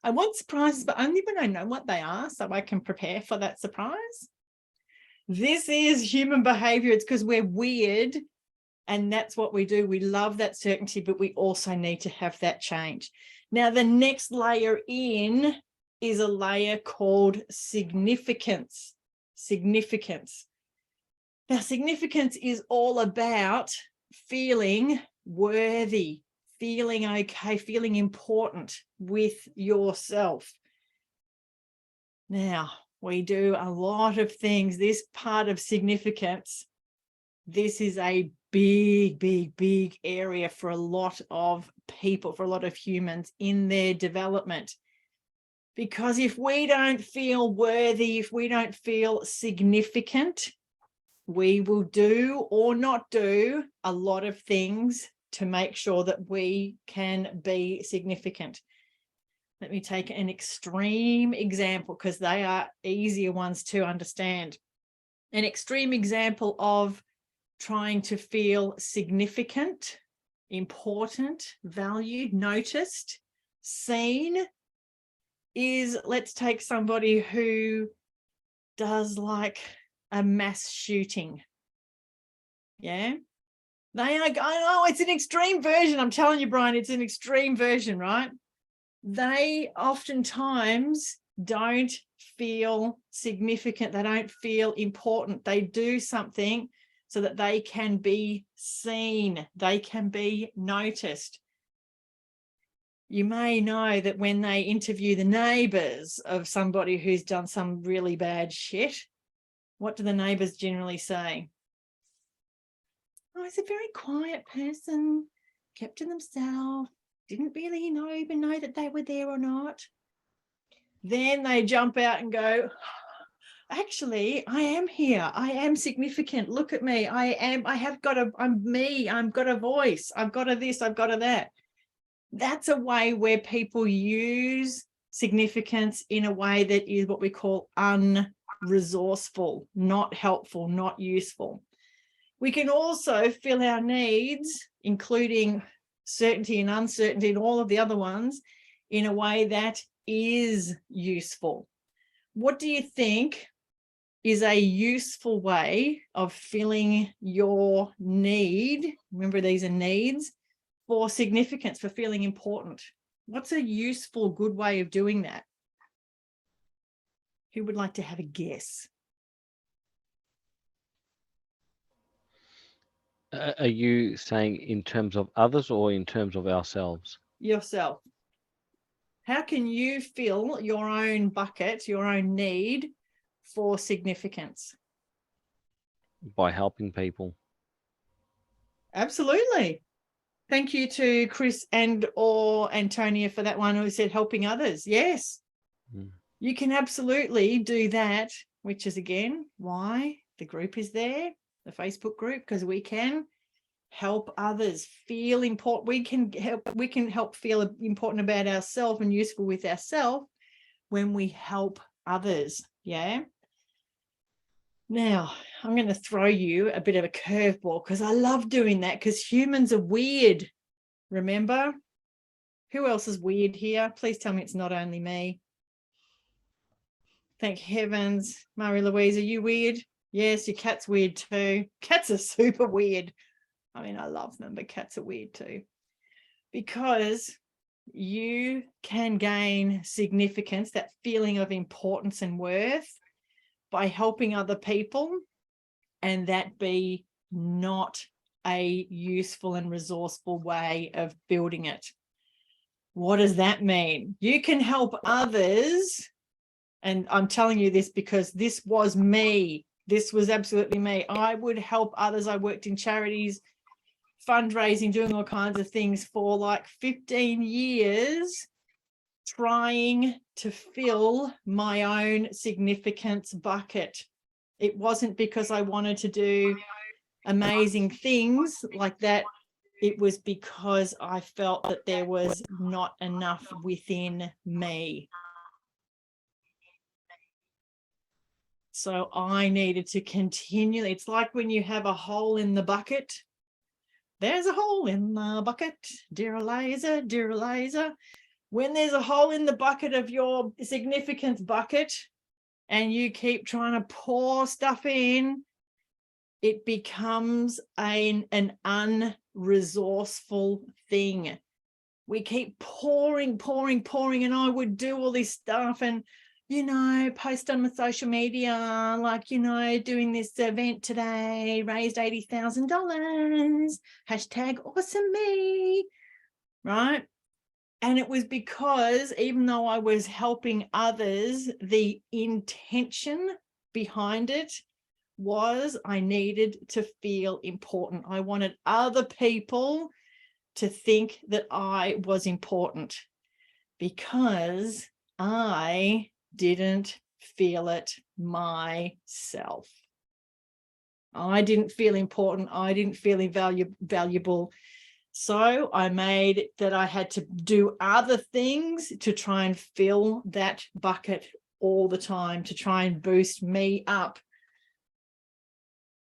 I want surprises, but only when I know what they are, so I can prepare for that surprise. This is human behavior. It's because we're weird, and that's what we do. We love that certainty, but we also need to have that change. Now, the next layer in is a layer called significance. Significance. Now, significance is all about feeling worthy, feeling okay, feeling important with yourself. Now, we do a lot of things. This part of significance, this is a big, big, big area for a lot of people, for a lot of humans in their development. Because if we don't feel worthy, if we don't feel significant, we will do or not do a lot of things to make sure that we can be significant. Let me take an extreme example because they are easier ones to understand. An extreme example of trying to feel significant, important, valued, noticed, seen is, let's take somebody who does like a mass shooting. Yeah. They are, I know it's an extreme version. I'm telling you, Brian, it's an extreme version, right? They oftentimes don't feel significant. They don't feel important. They do something so that they can be seen. They can be noticed. You may know that when they interview the neighbors of somebody who's done some really bad shit, what do the neighbors generally say? Oh, he's a very quiet person, kept to themselves, didn't really even know that they were there or not. Then they jump out and go, actually, I am here. I am significant. Look at me. I'm me. I've got a voice. I've got a this, I've got a that. That's a way where people use significance in a way that is what we call unresourceful, not helpful, not useful. We can also fill our needs, including certainty and uncertainty and all of the other ones, in a way that is useful. What do you think is a useful way of filling your need? Remember, these are needs for significance, for feeling important. What's a useful, good way of doing that? Who would like to have a guess? Are you saying in terms of others or in terms of ourselves? Yourself. How can you fill your own bucket, your own need for significance? By helping people. Absolutely. Thank you to Chris and or Antonia for that one who said helping others. Yes, you can absolutely do that, which is again why the group is there, the Facebook group, because we can help others feel important. We can help feel important about ourselves and useful with ourselves when we help others. Yeah. Now, I'm going to throw you a bit of a curveball because I love doing that because humans are weird. Remember? Who else is weird here? Please tell me it's not only me. Thank heavens. Marie-Louise, are you weird? Yes, your cat's weird too. Cats are super weird. I mean, I love them, but cats are weird too. Because you can gain significance, that feeling of importance and worth, by helping other people, and that be not a useful and resourceful way of building it. What does that mean? You can help others, and I'm telling you this because this was me. This was absolutely me. I would help others. I worked in charities, fundraising, doing all kinds of things for like 15 years, trying to fill my own significance bucket. It wasn't because I wanted to do amazing things like that. It was because I felt that there was not enough within me. So I needed to continually, it's like when you have a hole in the bucket. There's a hole in the bucket, dear Eliza, dear Eliza. When there's a hole in the bucket of your significance bucket and you keep trying to pour stuff in, it becomes an unresourceful thing. We keep pouring, and I would do all this stuff and, you know, post on my social media, like, you know, doing this event today, raised $80,000, hashtag awesome me, right? And it was because even though I was helping others, the intention behind it was I needed to feel important. I wanted other people to think that I was important because I didn't feel it myself. I didn't feel important. I didn't feel valuable. So I made it that I had to do other things to try and fill that bucket all the time, to try and boost me up.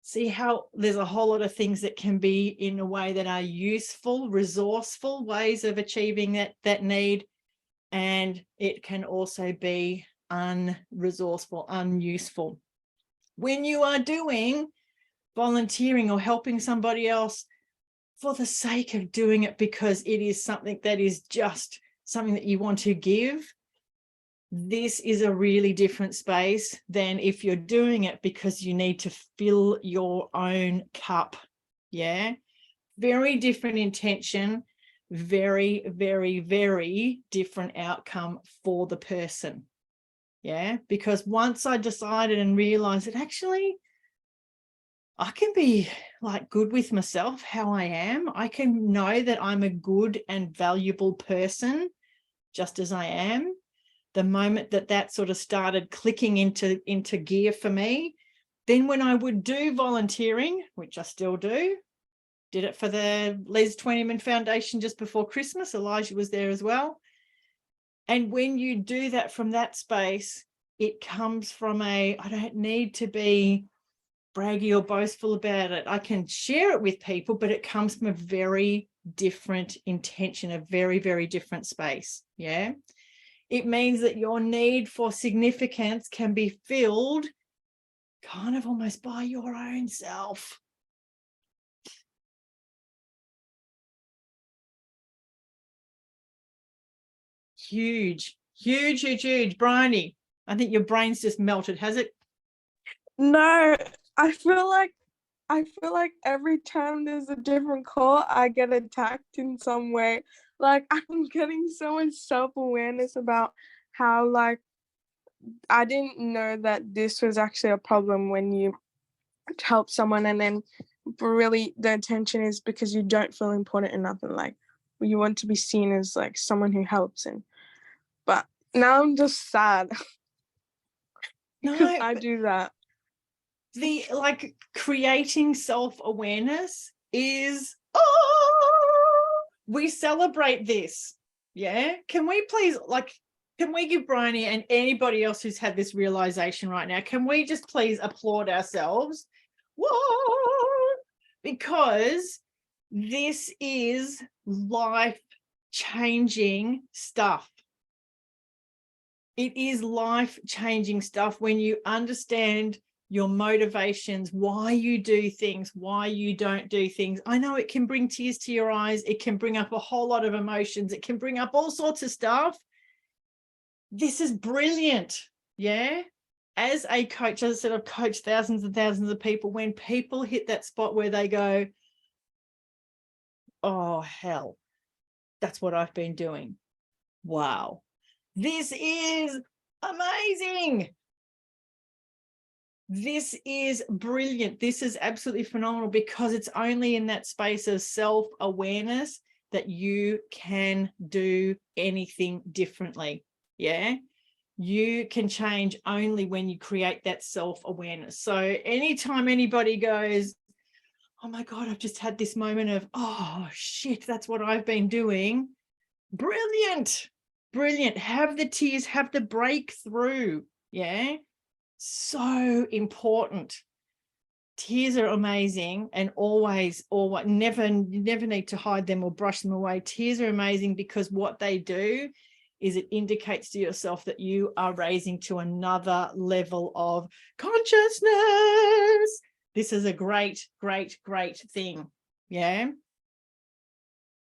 See how there's a whole lot of things that can be in a way that are useful, resourceful ways of achieving that need. And it can also be unresourceful, unuseful. When you are doing volunteering or helping somebody else for the sake of doing it because it is something that is just something that you want to give, this is a really different space than if you're doing it because you need to fill your own cup. Yeah, very different intention, very, very, very different outcome for the person. Yeah, because once I decided and realized that actually I can be like good with myself, how I am. I can know that I'm a good and valuable person just as I am. The moment that that sort of started clicking into gear for me, then when I would do volunteering, which I still do, did it for the Les Twentyman Foundation just before Christmas. Elijah was there as well. And when you do that from that space, it comes from I don't need to be braggy or boastful about it. I can share it with people, but it comes from a very different intention, a very, very different space. Yeah. It means that your need for significance can be filled kind of almost by your own self. Huge, huge, huge, huge. Bryony, I think your brain's just melted, has it? No, I feel like every time there's a different call, I get attacked in some way. Like I'm getting so much self-awareness about how like I didn't know that this was actually a problem when you help someone and then really the intention is because you don't feel important enough and like you want to be seen as like someone who helps. And but now I'm just sad No, because I but do that. the like creating self-awareness is we celebrate this. Yeah. Can we please can we give Bryony and anybody else who's had this realization right now, can we just please applaud ourselves? Whoa! Because this is life-changing stuff. It is life-changing stuff when you understand your motivations, why you do things, why you don't do things. I know it can bring tears to your eyes. It can bring up a whole lot of emotions. It can bring up all sorts of stuff. This is brilliant. Yeah. As a coach, as I said, I've coached thousands and thousands of people. When people hit that spot where they go, oh, hell, that's what I've been doing. Wow. This is amazing. This is brilliant. This is absolutely phenomenal because it's only in that space of self-awareness that you can do anything differently. Yeah. You can change only when you create that self-awareness. So anytime anybody goes, oh my God, I've just had this moment of, oh shit, that's what I've been doing. Brilliant. Brilliant. Have the tears, have the breakthrough. Yeah. So important. Tears are amazing and always, never need to hide them or brush them away. Tears are amazing because what they do is it indicates to yourself that you are raising to another level of consciousness. This is a great, great, great thing. Yeah.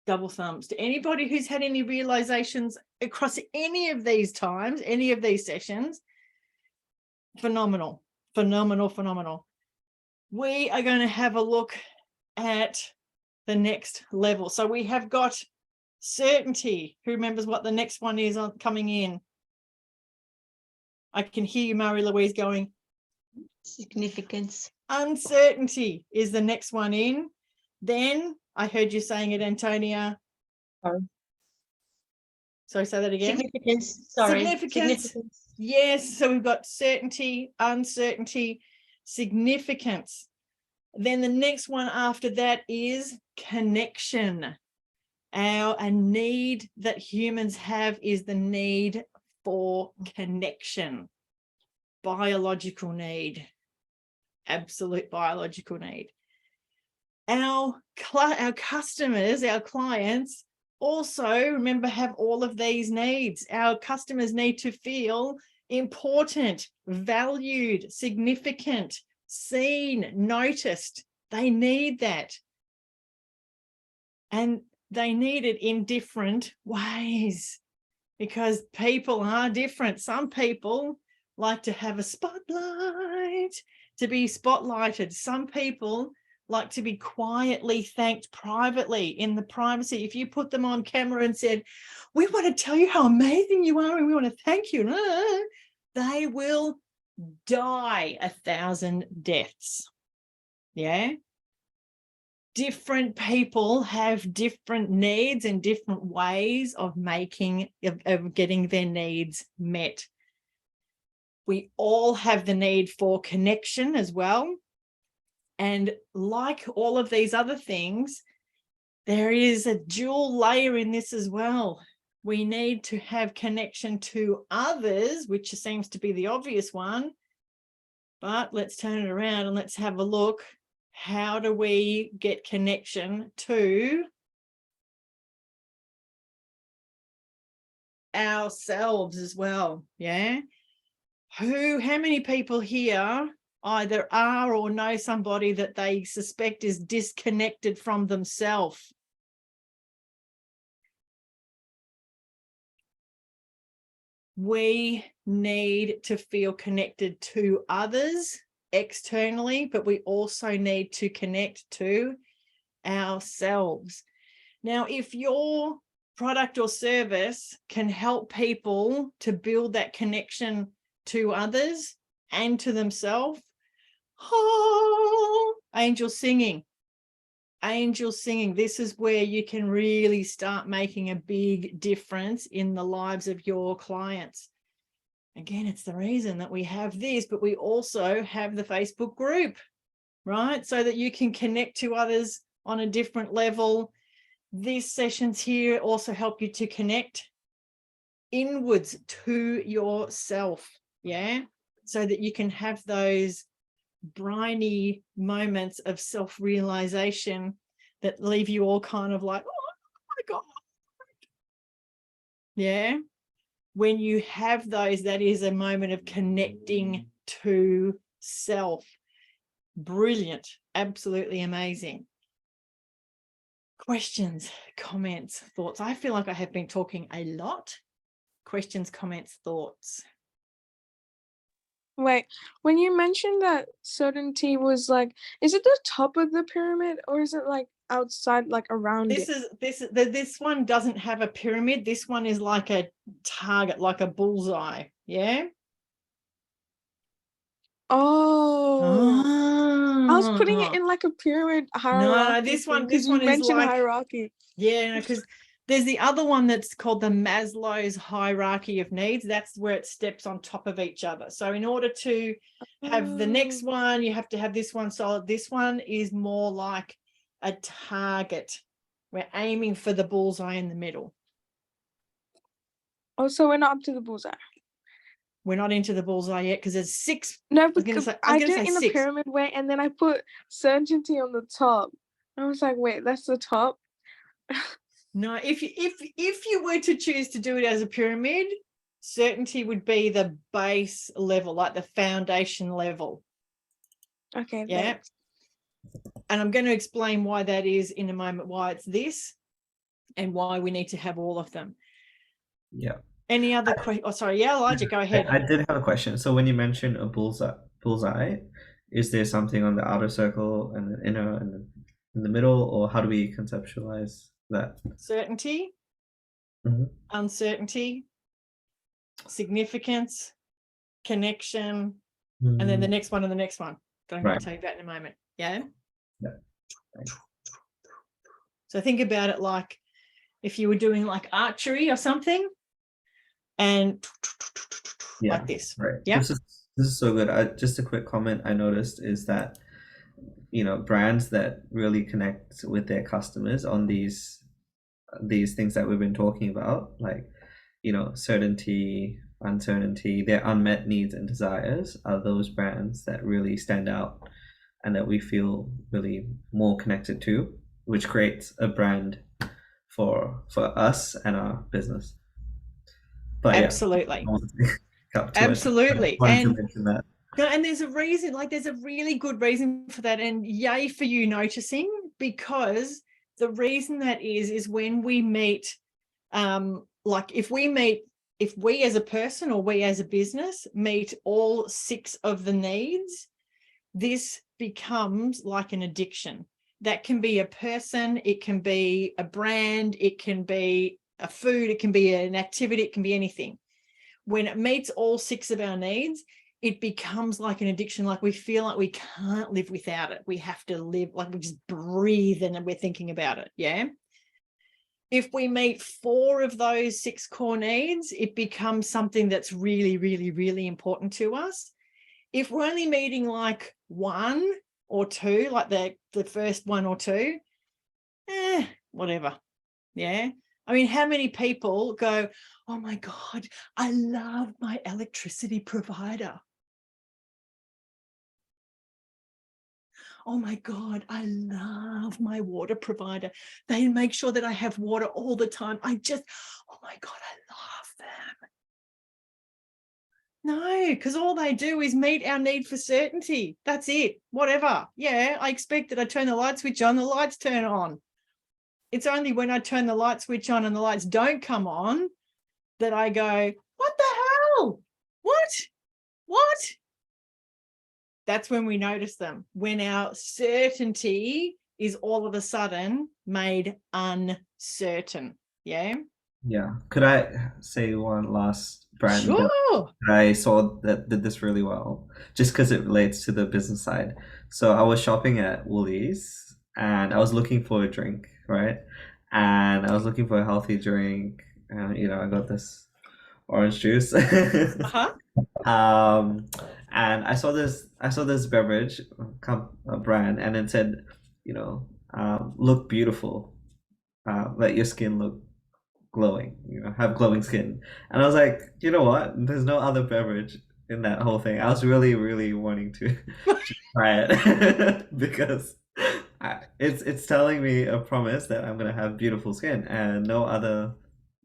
Double thumbs to anybody who's had any realizations across any of these times, any of these sessions. Phenomenal, phenomenal, phenomenal. We are going to have a look at the next level. So we have got certainty. Who remembers what the next one is coming in? I can hear you, Marie-Louise, going. Significance. Uncertainty is the next one in. Then I heard you saying it, Antonia. Sorry, say that again. Significance. Sorry. Significance. Yes. So we've got certainty, uncertainty, significance. Then the next one after that is connection. A need that humans have is the need for connection. Biological need. Absolute biological need. Our customers, our clients also, remember, have all of these needs. Our customers need to feel important, valued, significant, seen, noticed. They need that. And they need it in different ways because people are different. Some people like to have a spotlight, to be spotlighted. Some people like to be quietly thanked privately in the privacy. If you put them on camera and said, we want to tell you how amazing you are and we want to thank you, they will die 1,000 deaths. Yeah. Different people have different needs and different ways of getting their needs met. We all have the need for connection as well. And like all of these other things, there is a dual layer in this as well. We need to have connection to others, which seems to be the obvious one. But let's turn it around and let's have a look. How do we get connection to ourselves as well? Yeah. How many people here either are or know somebody that they suspect is disconnected from themselves? We need to feel connected to others externally, but we also need to connect to ourselves. Now, if your product or service can help people to build that connection to others and to themselves. Oh, angel singing. Angel singing. This is where you can really start making a big difference in the lives of your clients. Again, it's the reason that we have this, but we also have the Facebook group, right? So that you can connect to others on a different level. These sessions here also help you to connect inwards to yourself, yeah? So that you can have those briny moments of self-realization that leave you all kind of like, oh my God. Yeah. When you have those, that is a moment of connecting to self. Brilliant. Absolutely amazing. Questions, comments, thoughts. I feel like I have been talking a lot. Questions, comments, thoughts. Wait, when you mentioned that certainty was like, is it the top of the pyramid or is it like outside, like around it? This one doesn't have a pyramid. This one is like a target, like a bullseye. Yeah. Oh, I was putting it in like a pyramid hierarchy. No, this one because you is mentioned like hierarchy. Yeah, because there's the other one that's called the Maslow's hierarchy of needs. That's where it steps on top of each other. So in order to have the next one, you have to have this one solid. This one is more like a target. We're aiming for the bullseye in the middle. Oh, so we're not up to the bullseye. We're not into the bullseye yet because there's 6. No, because I I was gonna did it say in a 6. pyramid way, and then I put certainty on the top. I was like, wait, that's the top. No, if you were to choose to do it as a pyramid, certainty would be the base level, like the foundation level. Okay. Yeah. Thanks. And I'm going to explain why that is in a moment, why it's this and why we need to have all of them. Yeah. Any other question? Oh, sorry. Yeah, Elijah, go ahead. I did have a question. So when you mentioned a bullseye, is there something on the outer circle and the inner and in the middle, or how do we conceptualize that? Certainty, uncertainty, significance, connection, and then the next one and the next one. I'm going to tell you about in a moment. Yeah. So think about it like if you were doing like archery or something, and like this. Right. Yeah. This is so good. Just a quick comment I noticed is that, you know, brands that really connect with their customers on these things that we've been talking about, like, you know, certainty, uncertainty, their unmet needs and desires, are those brands that really stand out and that we feel really more connected to, which creates a brand for us and our business. But absolutely. Absolutely. And that. And there's a reason, like there's a really good reason for that. And yay for you noticing, because the reason that is when we meet, like if we as a person or we as a business meet all 6 of the needs, this becomes like an addiction. That can be a person, it can be a brand, it can be a food, it can be an activity, it can be anything. When it meets all 6 of our needs, it becomes like an addiction, like we feel like we can't live without it. We have to live, like we just breathe and we're thinking about it, yeah? If we meet 4 of those 6 core needs, it becomes something that's really, really, really important to us. If we're only meeting like 1 or 2, like the first 1 or 2, whatever, yeah? I mean, how many people go, oh my God, I love my electricity provider. Oh my God, I love my water provider. They make sure that I have water all the time. Oh my God, I love them. No, because all they do is meet our need for certainty. That's it, whatever. Yeah, I expect that I turn the light switch on, the lights turn on. It's only when I turn the light switch on and the lights don't come on that I go, what the hell? What? That's when we notice them, when our certainty is all of a sudden made uncertain. Yeah. Yeah. Could I say one last brand that Sure. I saw that did this really well, just because it relates to the business side. So I was shopping at Woolies and I was looking for a drink, right? And I was looking for a healthy drink, and I got this orange juice. Uh-huh. Um, and I saw this beverage brand, and it said, look beautiful, let your skin look glowing, have glowing skin. And I was like, you know what? There's no other beverage in that whole thing. I was really, really wanting to, to try it because it's telling me a promise that I'm gonna have beautiful skin, and no other,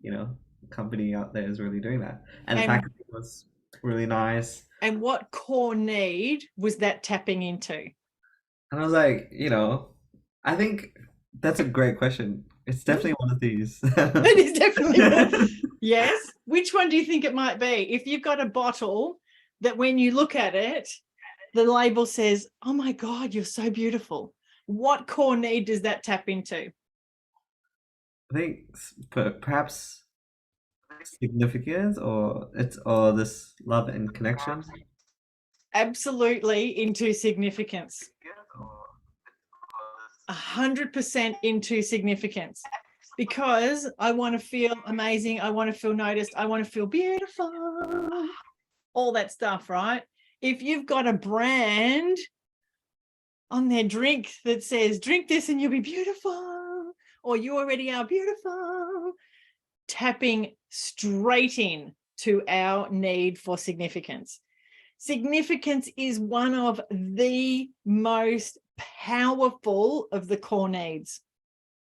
you know, company out there is really doing that. And the And packaging was really nice. and what core need was that tapping into? And I was like, I think that's a great question. It's definitely one of these. It is definitely one. Yes. Which one do you think it might be? If you've got a bottle that when you look at it, the label says, oh my God, you're so beautiful. What core need does that tap into? I think perhaps significance, or this love and connection. Absolutely into significance. 100% into significance, because I want to feel amazing. I want to feel noticed. I want to feel beautiful. All that stuff, right? If you've got a brand on their drink that says, drink this and you'll be beautiful, or you already are beautiful, tapping straight in to our need for significance. Significance is one of the most powerful of the core needs,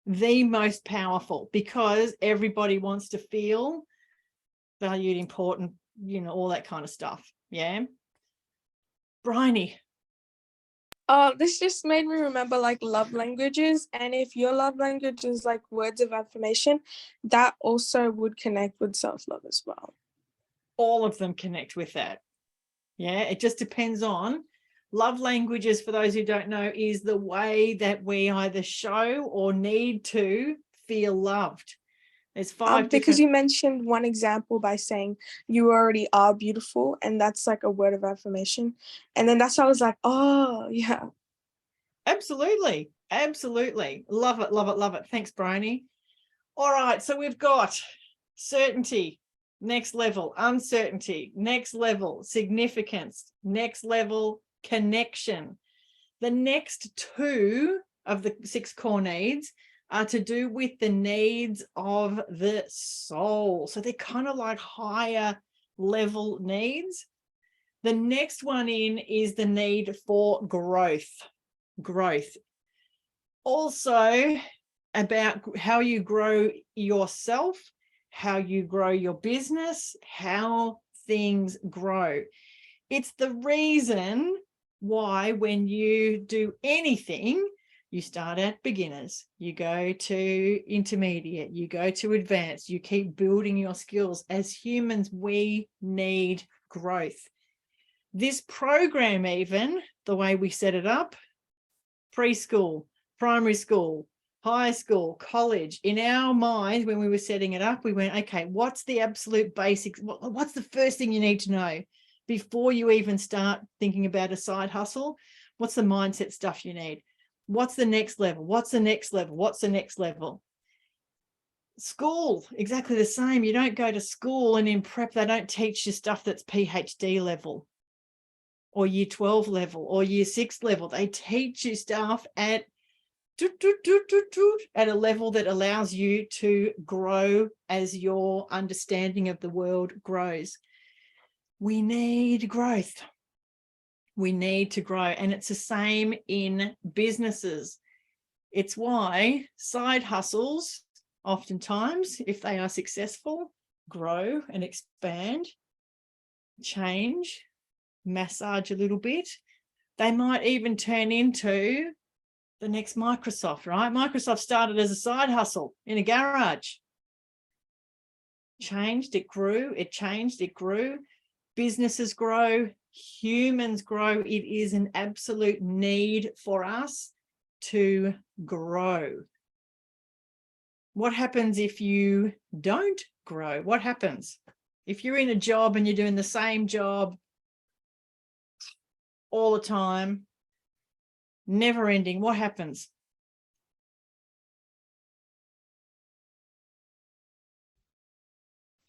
the most powerful, because everybody wants to feel valued, important, all that kind of stuff. Yeah. Bryony. This just made me remember like love languages. And if your love language is like words of affirmation, that also would connect with self-love as well. All of them connect with that. Yeah, it just depends on love languages. For those who don't know, is the way that we either show or need to feel loved. There's five because you mentioned one example by saying you already are beautiful, and that's like a word of affirmation. And then that's why I was like, oh yeah. Absolutely. Absolutely. Love it, love it, love it. Thanks, Bryony. All right, so we've got certainty, next level, uncertainty, next level, significance, next level, connection. The next two of the 6 core needs are to do with the needs of the soul. So they're kind of like higher level needs. The next one in is the need for growth. Growth. Also about how you grow yourself, how you grow your business, how things grow. It's the reason why when you do anything, you start at beginners, you go to intermediate, you go to advanced, you keep building your skills. As humans, we need growth. This program, even the way we set it up, preschool, primary school, high school, college, in our minds, when we were setting it up, we went, okay, what's the absolute basics? What's the first thing you need to know before you even start thinking about a side hustle? What's the mindset stuff you need? What's the next level? What's the next level? What's the next level? School, exactly the same. You don't go to school and in prep, they don't teach you stuff that's PhD level or year 12 level or year 6 level. They teach you stuff at a level that allows you to grow as your understanding of the world grows. We need growth. We need to grow. And it's the same in businesses. It's why side hustles, oftentimes, if they are successful, grow and expand, change, massage a little bit. They might even turn into the next Microsoft, right? Microsoft started as a side hustle in a garage. Changed, it grew, it changed, it grew. Businesses grow, humans grow. It is an absolute need for us to grow. What happens if you don't grow? What happens if you're in a job and you're doing the same job all the time, never ending? What happens?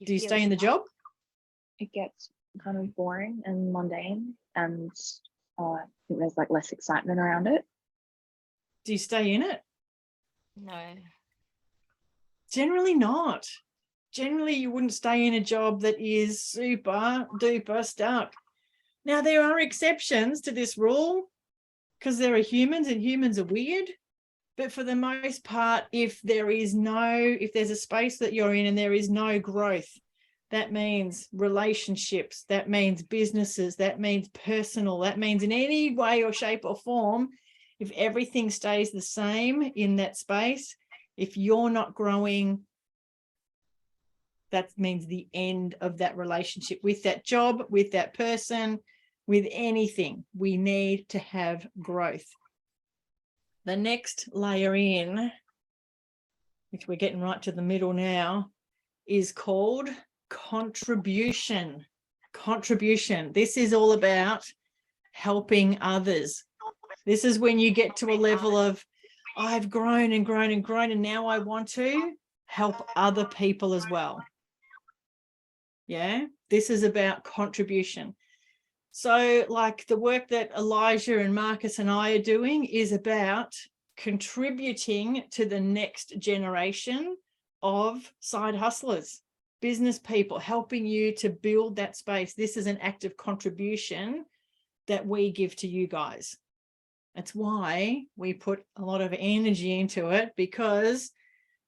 Do you stay in the job? It gets kind of boring and mundane, and I think there's like less excitement around it. Do you stay in it? No. Generally not. Generally, you wouldn't stay in a job that is super duper stuck. Now, there are exceptions to this rule because there are humans and humans are weird. But for the most part, if there's a space that you're in and there is no growth, that means relationships, that means businesses, that means personal, that means in any way or shape or form, if everything stays the same in that space, if you're not growing, that means the end of that relationship with that job, with that person, with anything. We need to have growth. The next layer in, which we're getting right to the middle now, is called contribution. Contribution. This is all about helping others. This is when you get to a level of, I've grown and grown and grown, and now I want to help other people as well. Yeah, this is about contribution. So like the work that Elijah and Marcus and I are doing is about contributing to the next generation of side hustlers, business people, helping you to build that space. This is an act of contribution that we give to you guys. That's why we put a lot of energy into it, because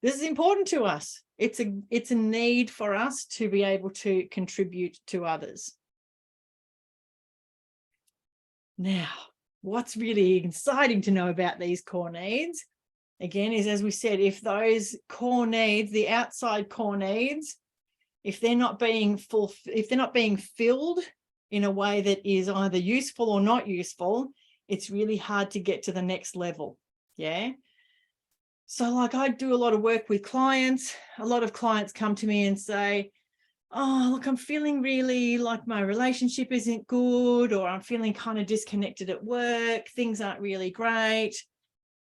this is important to us. It's a need for us to be able to contribute to others. Now, what's really exciting to know about these core needs, again, is, as we said, if those core needs, the outside core needs, if they're not being filled in a way that is either useful or not useful, it's really hard to get to the next level. Yeah. So like I do a lot of work with clients. A lot of clients come to me and say, oh, look, I'm feeling really like my relationship isn't good, or I'm feeling kind of disconnected at work. Things aren't really great.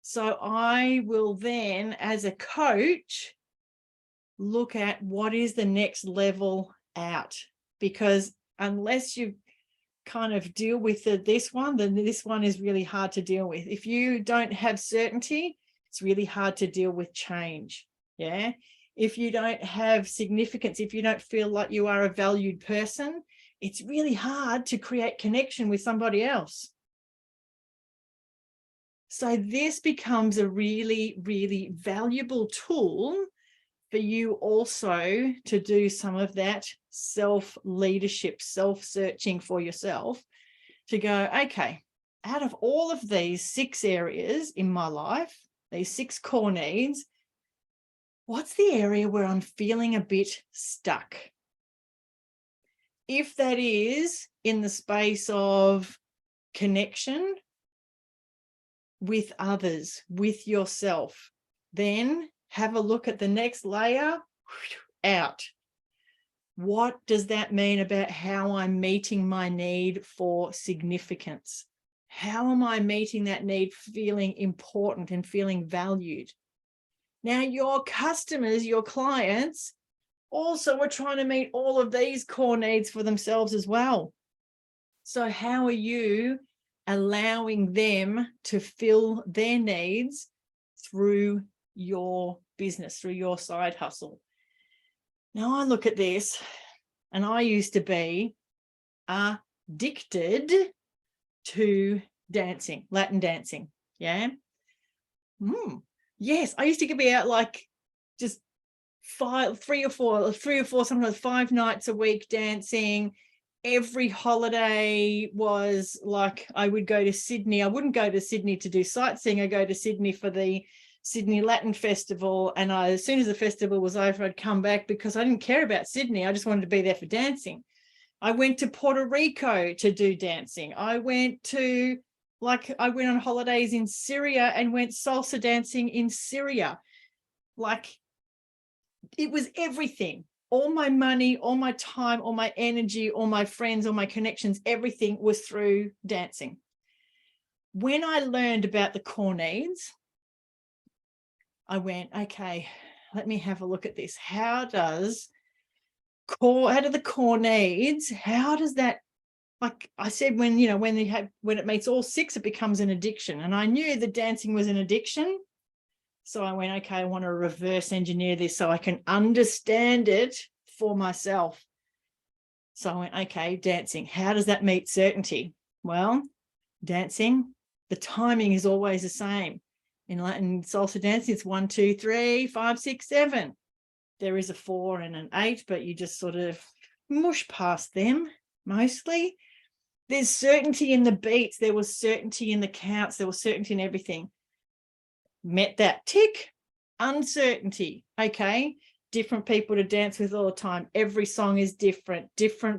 So I will then, as a coach, look at what is the next level out, because unless you kind of deal with this one, then this one is really hard to deal with. If you don't have certainty, it's really hard to deal with change. Yeah. If you don't have significance, if you don't feel like you are a valued person, it's really hard to create connection with somebody else. So this becomes a really, really valuable tool for you also to do some of that self-leadership, self-searching for yourself, to go, okay, out of all of these 6 areas in my life, these 6 core needs, what's the area where I'm feeling a bit stuck? If that is in the space of connection with others, with yourself, then have a look at the next layer, out. What does that mean about how I'm meeting my need for significance? How am I meeting that need, feeling important and feeling valued? Now, your customers, your clients, also are trying to meet all of these core needs for themselves as well. So how are you allowing them to fill their needs through your business, through your side hustle? Now, I look at this, and I used to be addicted to dancing, Latin dancing. Yeah. Yes, I used to be out like just 3 or 4, sometimes 5 nights a week dancing. Every holiday was like, I would go to Sydney. I wouldn't go to Sydney to do sightseeing. I go to Sydney for the Sydney Latin Festival. And as soon as the festival was over, I'd come back because I didn't care about Sydney. I just wanted to be there for dancing. I went to Puerto Rico to do dancing. I went on holidays in Syria and went salsa dancing in Syria. Like, it was everything. All my money, all my time, all my energy, all my friends, all my connections, everything was through dancing. When I learned about the core needs, I went, okay, let me have a look at this. How does the core needs, how does that, like I said, when it meets all six, it becomes an addiction. And I knew that dancing was an addiction. So I went, okay, I want to reverse engineer this so I can understand it for myself. So I went, okay, dancing, how does that meet certainty? Well, dancing, the timing is always the same. In Latin salsa dancing, it's 1, 2, 3, 5, 6, 7. There is a 4 and an 8, but you just sort of mush past them mostly. There's certainty in the beats. There was certainty in the counts. There was certainty in everything. Met that tick. Uncertainty. Okay. Different people to dance with all the time. Every song is different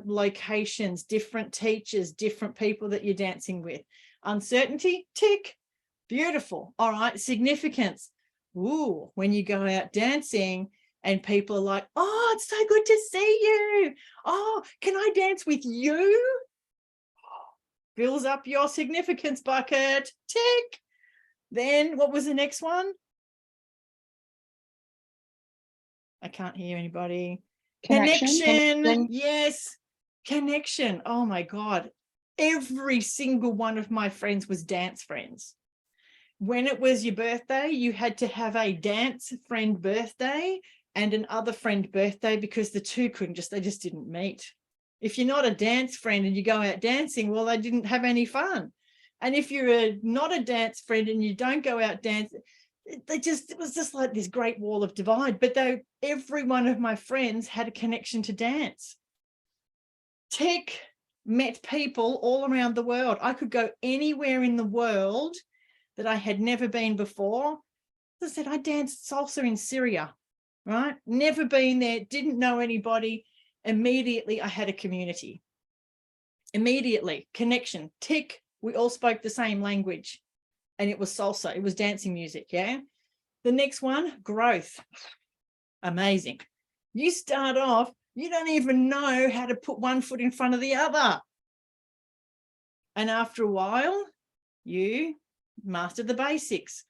locations, different teachers, different people that you're dancing with. Uncertainty, tick. Beautiful. All right. Significance. Ooh, when you go out dancing and people are like, oh, it's so good to see you. Oh, can I dance with you? Fills up your significance bucket. Tick. Then what was the next one? I can't hear anybody. Connection. Yes. Connection. Oh my God. Every single one of my friends was dance friends. When it was your birthday, you had to have a dance friend birthday and an other friend birthday, because the two they just didn't meet. If you're not a dance friend and you go out dancing, well, they didn't have any fun. And if you're not a dance friend and you don't go out dancing, it was just like this great wall of divide. But though every one of my friends had a connection to dance. Tick. Met people all around the world. I could go anywhere in the world that I had never been before. As I said, I danced salsa in Syria, right? Never been there, didn't know anybody. Immediately, I had a community. Immediately, connection, tick. We all spoke the same language, and it was salsa. It was dancing music, yeah? The next one, growth. Amazing. You start off, you don't even know how to put one foot in front of the other. And after a while, you master the basics.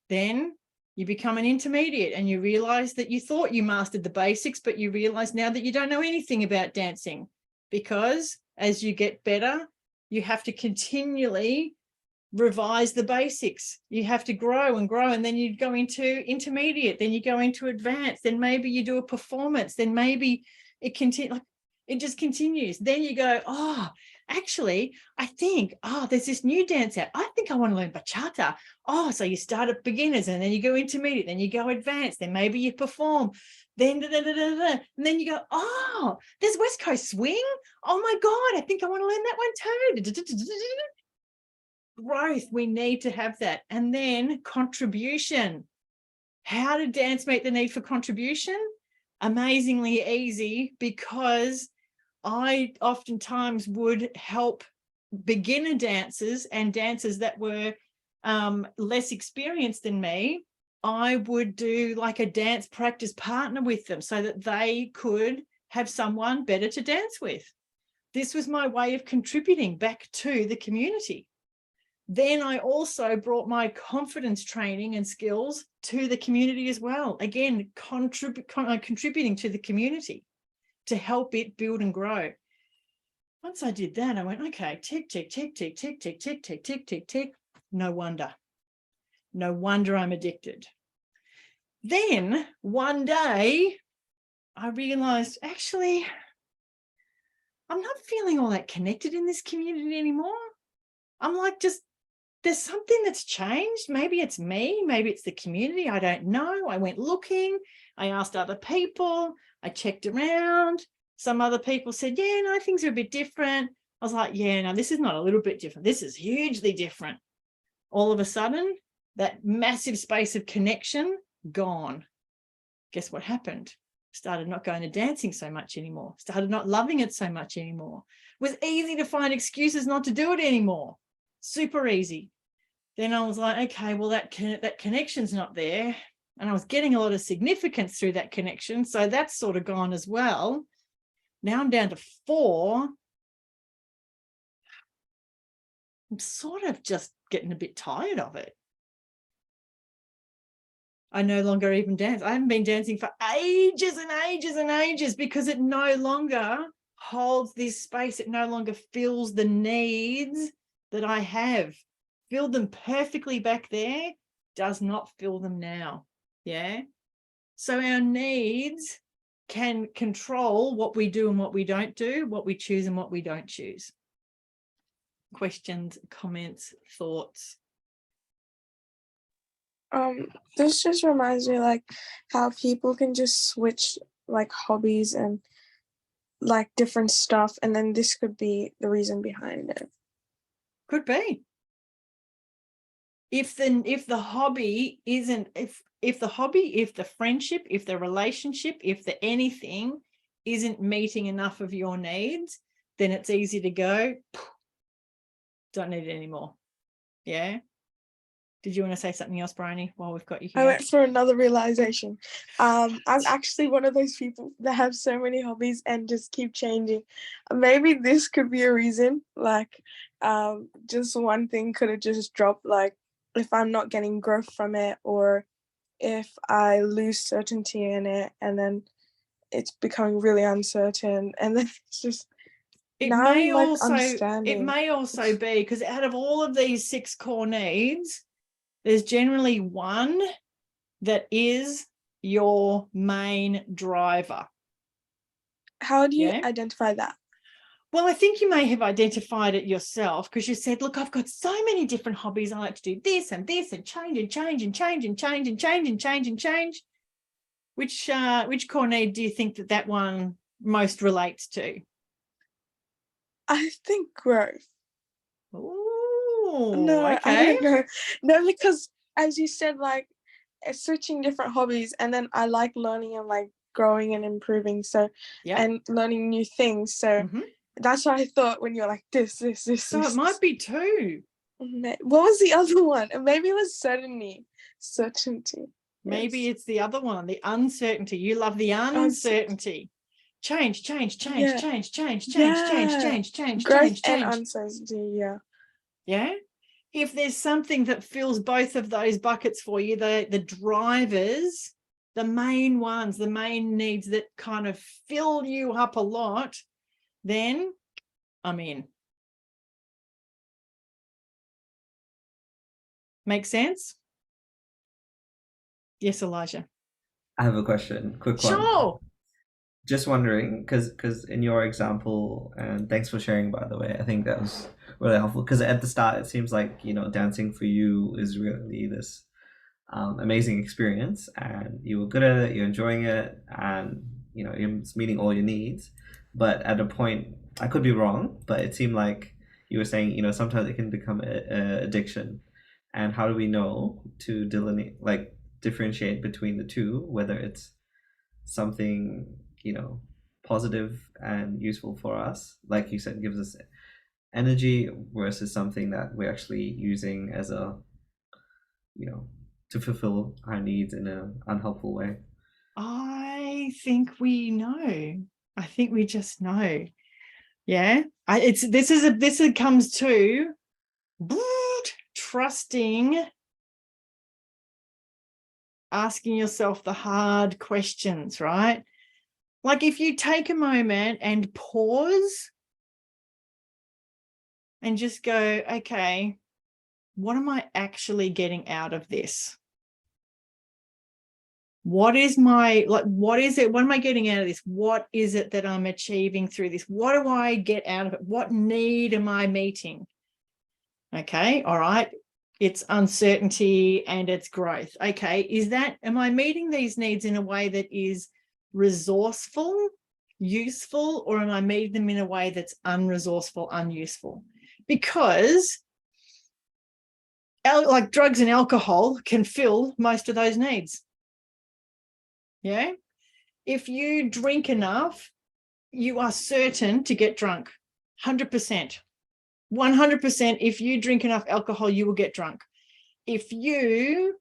Then you become an intermediate and you realize that you thought you mastered the basics, but you realize now that you don't know anything about dancing, because as you get better, you have to continually revise the basics. You have to grow and grow, and then you go into intermediate, then you go into advanced, then maybe you do a performance, then maybe it just continues. Then you go, oh, actually, I think, there's this new dance out. I think I want to learn bachata. Oh, so you start at beginners and then you go intermediate, then you go advanced, then maybe you perform, then and then you go, oh, there's West Coast swing. Oh my God, I think I want to learn that one too. Growth, we need to have that. And then contribution. How did dance meet the need for contribution? Amazingly easy, because I oftentimes would help beginner dancers and dancers that were less experienced than me. I would do like a dance practice partner with them so that they could have someone better to dance with. This was my way of contributing back to the community. Then I also brought my confidence training and skills to the community as well. Again, contributing to the community to help it build and grow. Once I did that, I went, okay, tick, tick, tick, tick, tick, tick, tick, tick, tick, tick, tick. No wonder I'm addicted. Then one day I realized, actually, I'm not feeling all that connected in this community anymore. I'm like, there's something that's changed. Maybe it's me, maybe it's the community. I don't know. I went looking, I asked other people, I checked around. Some other people said, yeah, no, things are a bit different. I was like, yeah, no, this is not a little bit different. This is hugely different. All of a sudden, that massive space of connection, gone. Guess what happened? Started not going to dancing so much anymore. Started not loving it so much anymore. It was easy to find excuses not to do it anymore. Super easy. Then I was like, okay, well, that connection's not there. and I was getting a lot of significance through that connection. So that's sort of gone as well. Now I'm down to 4. I'm sort of just getting a bit tired of it. I no longer even dance. I haven't been dancing for ages and ages and ages because it no longer holds this space. It no longer fills the needs that I have. Filled them perfectly back there, does not fill them now. Yeah. So our needs can control what we do and what we don't do, what we choose and what we don't choose. Questions, comments, thoughts? This just reminds me like how people can just switch like hobbies and like different stuff, and then this could be the reason behind it. Could be. If the hobby isn't, if the hobby, if the friendship, if the relationship, if the anything isn't meeting enough of your needs, then it's easy to go, don't need it anymore. Yeah. Did you want to say something else, Bryony, while we've got you I here? went for another realization. I'm actually one of those people that have so many hobbies and just keep changing. Maybe this could be a reason, like just one thing could have just dropped, like if I'm not getting growth from it, or if I lose certainty in it and then it's becoming really uncertain, and then it's just It now may I'm like also, it understanding. may also be because out of all of these 6 core needs, there's generally one that is your main driver. How do you Yeah. identify that? Well, I think you may have identified it yourself because you said, look, I've got so many different hobbies. I like to do this and this and change and change and change and change and change and change and change. Which core need do you think that one most relates to? I think growth. Oh, No, I okay. don't know. No, because as you said, like switching different hobbies, and then I like learning and like growing and improving. So, Yeah. and learning new things. So that's what I thought when you're like this. So it might be 2. What was the other one? Maybe it was certainty. Maybe Yes. it's the other one, the uncertainty. You love the uncertainty. Change, change, change, Yeah. change, change, change, Yeah. change, change, Growth change, and change. uncertainty. Yeah. Yeah. If there's something that fills both of those buckets for you, the drivers, the main ones, the main needs that kind of fill you up a lot, then I'm in. Make sense? Yes, Elijah. I have a question, quick one. Sure. Just wondering, because in your example, and thanks for sharing, by the way, I think that was really helpful. Because at the start, it seems like, you know, dancing for you is really this amazing experience, and you were good at it, you're enjoying it, and you know, it's meeting all your needs. But at a point, I could be wrong, but it seemed like you were saying, you know, sometimes it can become a addiction. And how do we know to delineate, like differentiate between the two, whether it's something, you know, positive and useful for us, like you said, gives us energy, versus something that we're actually using as a, you know, to fulfill our needs in an unhelpful way? I think we know. I think we just know. Yeah. This comes to trusting, asking yourself the hard questions, right? Like if you take a moment and pause and just go, okay, what am I actually getting out of this? What is my, like, what is it? What am I getting out of this? What is it that I'm achieving through this? What do I get out of it? What need am I meeting? Okay. All right. It's uncertainty and it's growth. Okay. Am I meeting these needs in a way that is resourceful, useful, or am I meeting them in a way that's unresourceful, unuseful? Because like drugs and alcohol can fill most of those needs. Yeah. If you drink enough, you are certain to get drunk. 100%. 100%. If you drink enough alcohol, you will get drunk. If you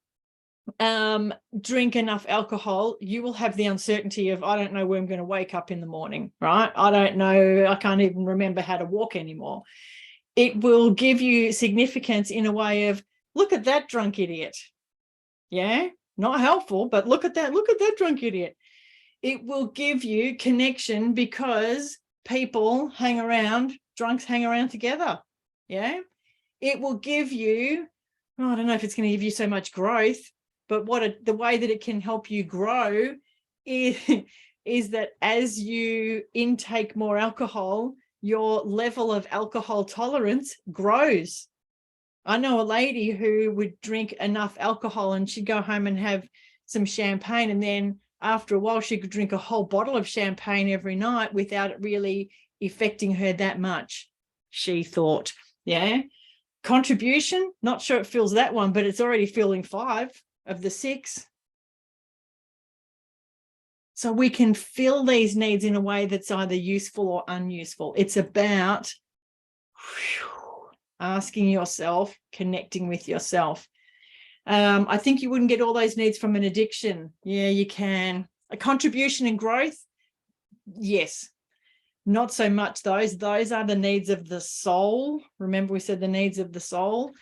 drink enough alcohol, you will have the uncertainty of, I don't know where I'm going to wake up in the morning, right? I don't know, I can't even remember how to walk anymore. It will give you significance in a way of, look at that drunk idiot. Yeah, not helpful, but look at that drunk idiot. It will give you connection because people hang around, drunks hang around together. Yeah, it will give you, I don't know if it's going to give you so much growth, but the way that it can help you grow is that as you intake more alcohol, your level of alcohol tolerance grows. I know a lady who would drink enough alcohol and she'd go home and have some champagne, and then after a while she could drink a whole bottle of champagne every night without it really affecting her that much, she thought. Yeah. Contribution, not sure it fills that one, but it's already filling 5 of the 6. So we can fill these needs in a way that's either useful or unuseful. It's about asking yourself, connecting with yourself. I think you wouldn't get all those needs from an addiction. Yeah, you can. A contribution and growth, yes. Not so much those. Those are the needs of the soul. Remember, we said the needs of the soul.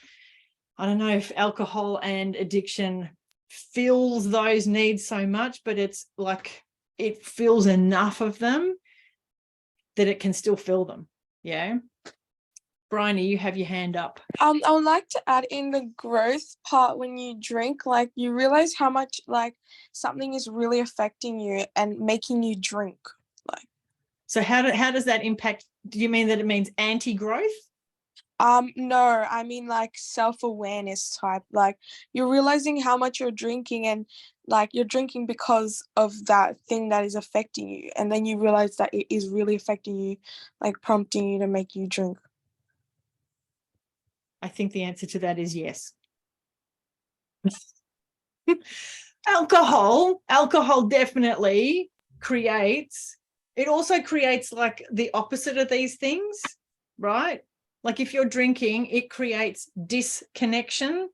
I don't know if alcohol and addiction fills those needs so much, but it's like it fills enough of them that it can still fill them. Yeah. Bryony, you have your hand up. I would like to add in the growth part. When you drink, like, you realize how much like something is really affecting you and making you drink. Like, so how does that impact? Do you mean that it means anti-growth? No, I mean like self-awareness type. Like, you're realizing how much you're drinking, and like you're drinking because of that thing that is affecting you, and then you realize that it is really affecting you, like prompting you to make you drink. I think the answer to that is yes. Alcohol definitely creates, it also creates like the opposite of these things, right? Like if you're drinking, it creates disconnection.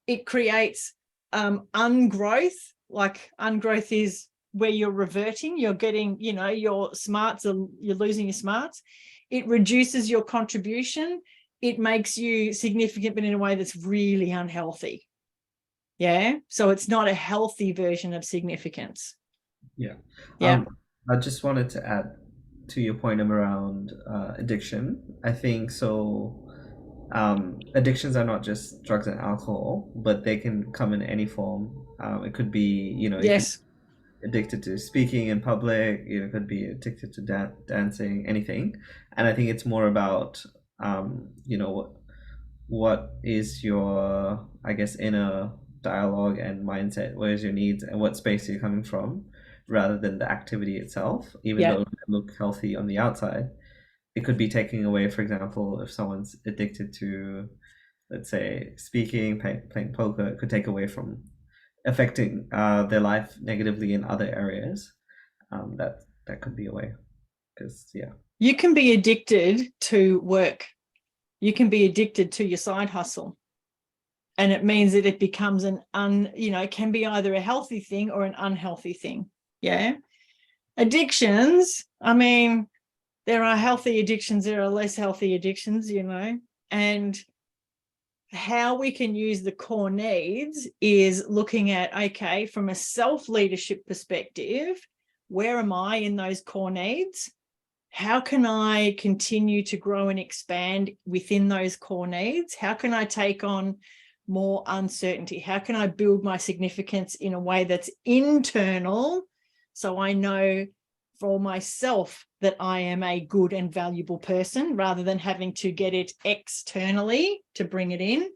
It creates ungrowth. Like ungrowth is where you're reverting, you're getting, your smarts, you're losing your smarts. It reduces your contribution. It makes you significant, but in a way that's really unhealthy. Yeah. So it's not a healthy version of significance. Yeah. Yeah. I just wanted to add to your point around addiction. I think so. Addictions are not just drugs and alcohol, but they can come in any form. It could be, Yes. Addicted to speaking in public. It could be addicted to dancing, anything. And I think it's more about what is your, I guess, inner dialogue and mindset, where's your needs and what space you're coming from, rather than the activity itself. Even though it might look healthy on the outside, it could be taking away, for example, if someone's addicted to, let's say, speaking, playing poker, it could take away from affecting their life negatively in other areas. That could be a way, because you can be addicted to work. You can be addicted to your side hustle. And it means that it becomes it can be either a healthy thing or an unhealthy thing. Yeah. Addictions, I mean, there are healthy addictions, there are less healthy addictions, and how we can use the core needs is looking at, okay, from a self-leadership perspective, where am I in those core needs? How can I continue to grow and expand within those core needs? How can I take on more uncertainty? How can I build my significance in a way that's internal, so I know for myself that I am a good and valuable person, rather than having to get it externally to bring it in?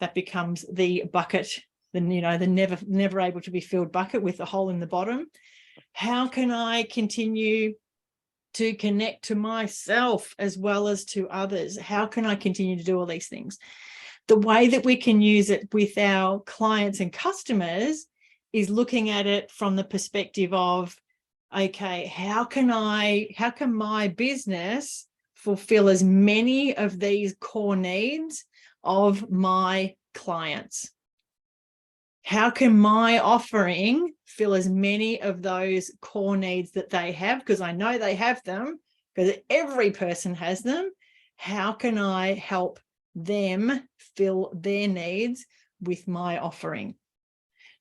That becomes the bucket, the never able to be filled bucket with the hole in the bottom. How can I continue to connect to myself as well as to others? How can I continue to do all these things? The way that we can use it with our clients and customers is looking at it from the perspective of, okay, how can my business fulfill as many of these core needs of my clients? how can my offering fill as many of those core needs that they have? Because I know they have them, because every person has them. How can I help them fill their needs with my offering?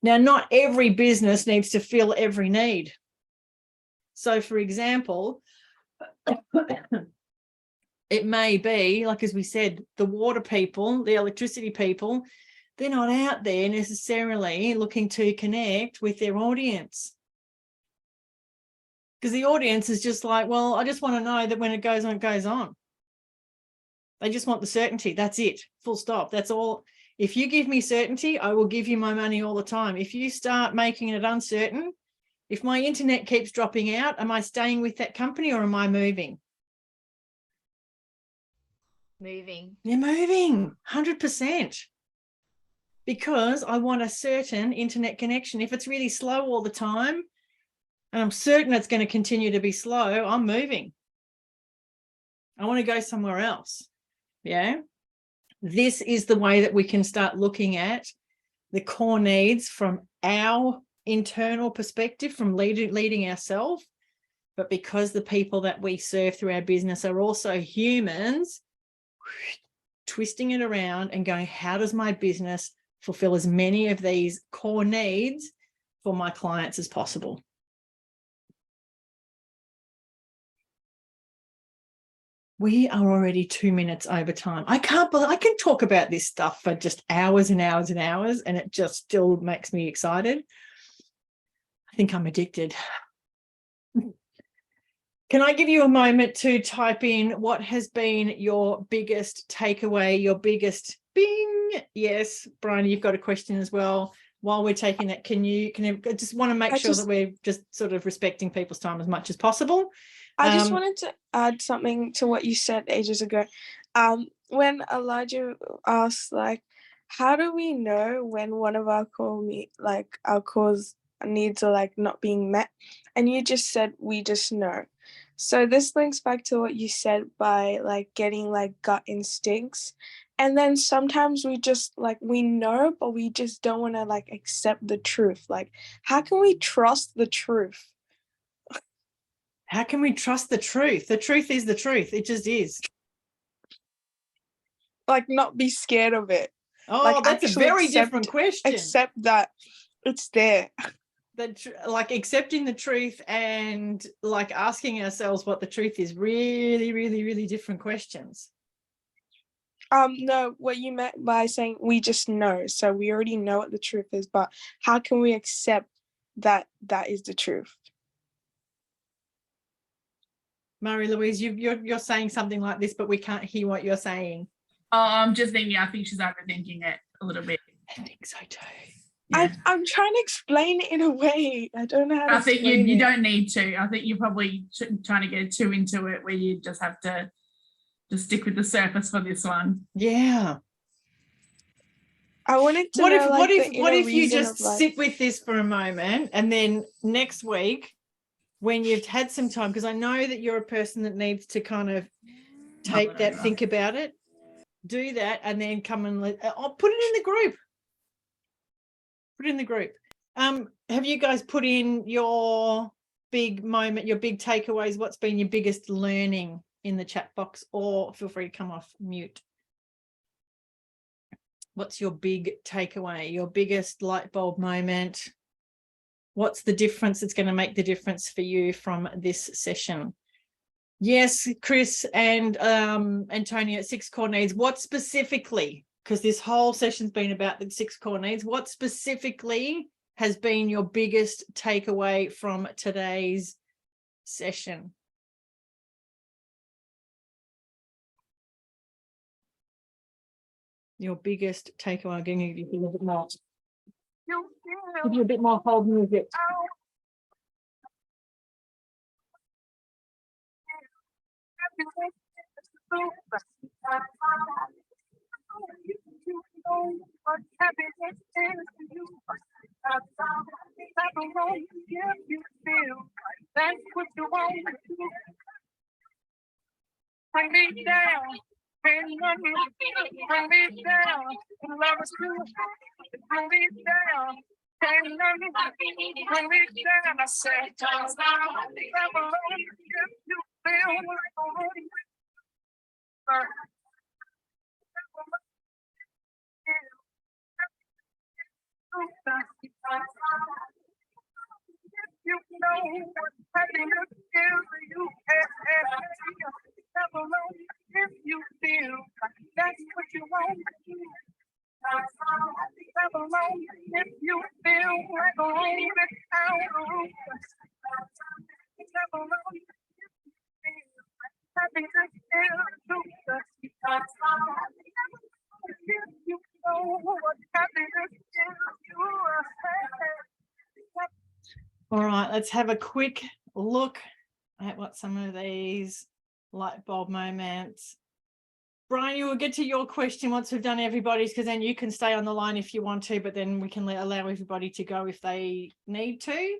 Now, not every business needs to fill every need. So, for example, it may be, like as we said, the water people, the electricity people, they're not out there necessarily looking to connect with their audience. Because the audience is just like, well, I just want to know that when it goes on, it goes on. They just want the certainty. That's it. Full stop. That's all. If you give me certainty, I will give you my money all the time. If you start making it uncertain, if my internet keeps dropping out, am I staying with that company or am I moving? Moving. You're moving 100%. Because I want a certain internet connection. If it's really slow all the time, and I'm certain it's going to continue to be slow, I'm moving. I want to go somewhere else. Yeah. This is the way that we can start looking at the core needs from our internal perspective, from leading ourselves. But because the people that we serve through our business are also humans, twisting it around and going, how does my business fulfill as many of these core needs for my clients as possible? We are already 2 minutes over time. I can't believe I can talk about this stuff for just hours and hours and hours, and it just still makes me excited. I think I'm addicted. Can I give you a moment to type in what has been your biggest takeaway, your biggest bing? Yes, Brian, you've got a question as well. While we're taking that, can you I just want to make sure that we're just sort of respecting people's time as much as possible. I just wanted to add something to what you said ages ago. When Elijah asked, like, how do we know when one of our our cause needs are like not being met? And you just said, we just know. So this links back to what you said by like getting like gut instincts. And then sometimes we just like, we know, but we just don't want to like accept the truth. Like, how can we trust the truth? How can we trust the truth? The truth is the truth. It just is. Like, not be scared of it. Oh, like, that's a very different question. Accept that it's there. Like accepting the truth and like asking ourselves what the truth is, really, really, really different questions. No, what you meant by saying we just know. So we already know what the truth is, but how can we accept that that is the truth? Marie-Louise, you're saying something like this, but we can't hear what you're saying. Oh, I'm just thinking, I think she's overthinking it a little bit. I think so too. Yeah. I'm trying to explain it in a way. I don't know how to I think explain you it. don't need to. I think you're probably trying to get too into it where you just have to just stick with the surface for this one. Yeah. I wanted to what know, if you just sit with this for a moment, and then next week when you've had some time, because I know that you're a person that needs to kind of take that, think about it, do that, and then come and I'll put it in the group. Put it in the group. Have you guys put in your big moment, your big takeaways? What's been your biggest learning in the chat box, or feel free to come off mute. What's your big takeaway, your biggest light bulb moment? What's the difference that's going to make the difference for you from this session? Yes, Chris and Antonia, 6 core needs. What specifically, because this whole session's been about the 6 core needs, what specifically has been your biggest takeaway from today's session? Your biggest takeaway. I'm going to give you a little bit more. Give you a bit more hold music. That's what you want to do. Bring me down, bring bring me down. Love is true, bring me down. Can't nothing bring me down. I said, clap along if you feel like a room. You know what happiness is, you can clap along if you feel like that's what you want. Clap along if you feel like a room without a roof. Clap along if you feel like happiness is the truth. If you know what happiness is, you are happy. All right, let's have a quick look at what some of these light bulb moments. Brian, you will get to your question once we've done everybody's, because then you can stay on the line if you want to, but then we can allow everybody to go if they need to.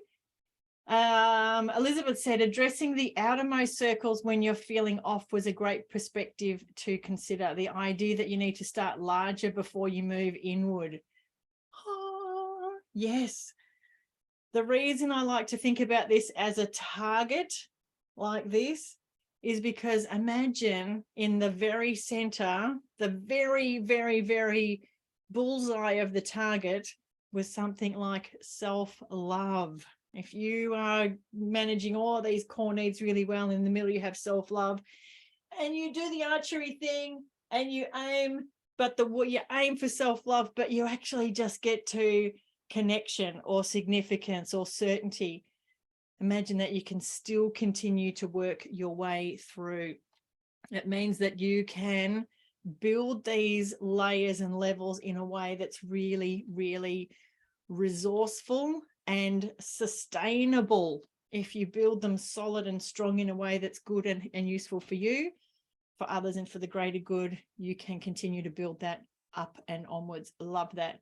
Elizabeth said, addressing the outermost circles when you're feeling off was a great perspective to consider. The idea that you need to start larger before you move inward. Oh, yes. The reason I like to think about this as a target like this is because imagine in the very center, the very, very, very bullseye of the target was something like self-love. If you are managing all these core needs really well, in the middle you have self-love, and you do the archery thing and you aim, but you aim for self-love, but you actually just get to connection or significance or certainty. Imagine that you can still continue to work your way through. It means that you can build these layers and levels in a way that's really, really resourceful and sustainable. If you build them solid and strong in a way that's good and useful for you, for others, and for the greater good, you can continue to build that up and onwards. Love that.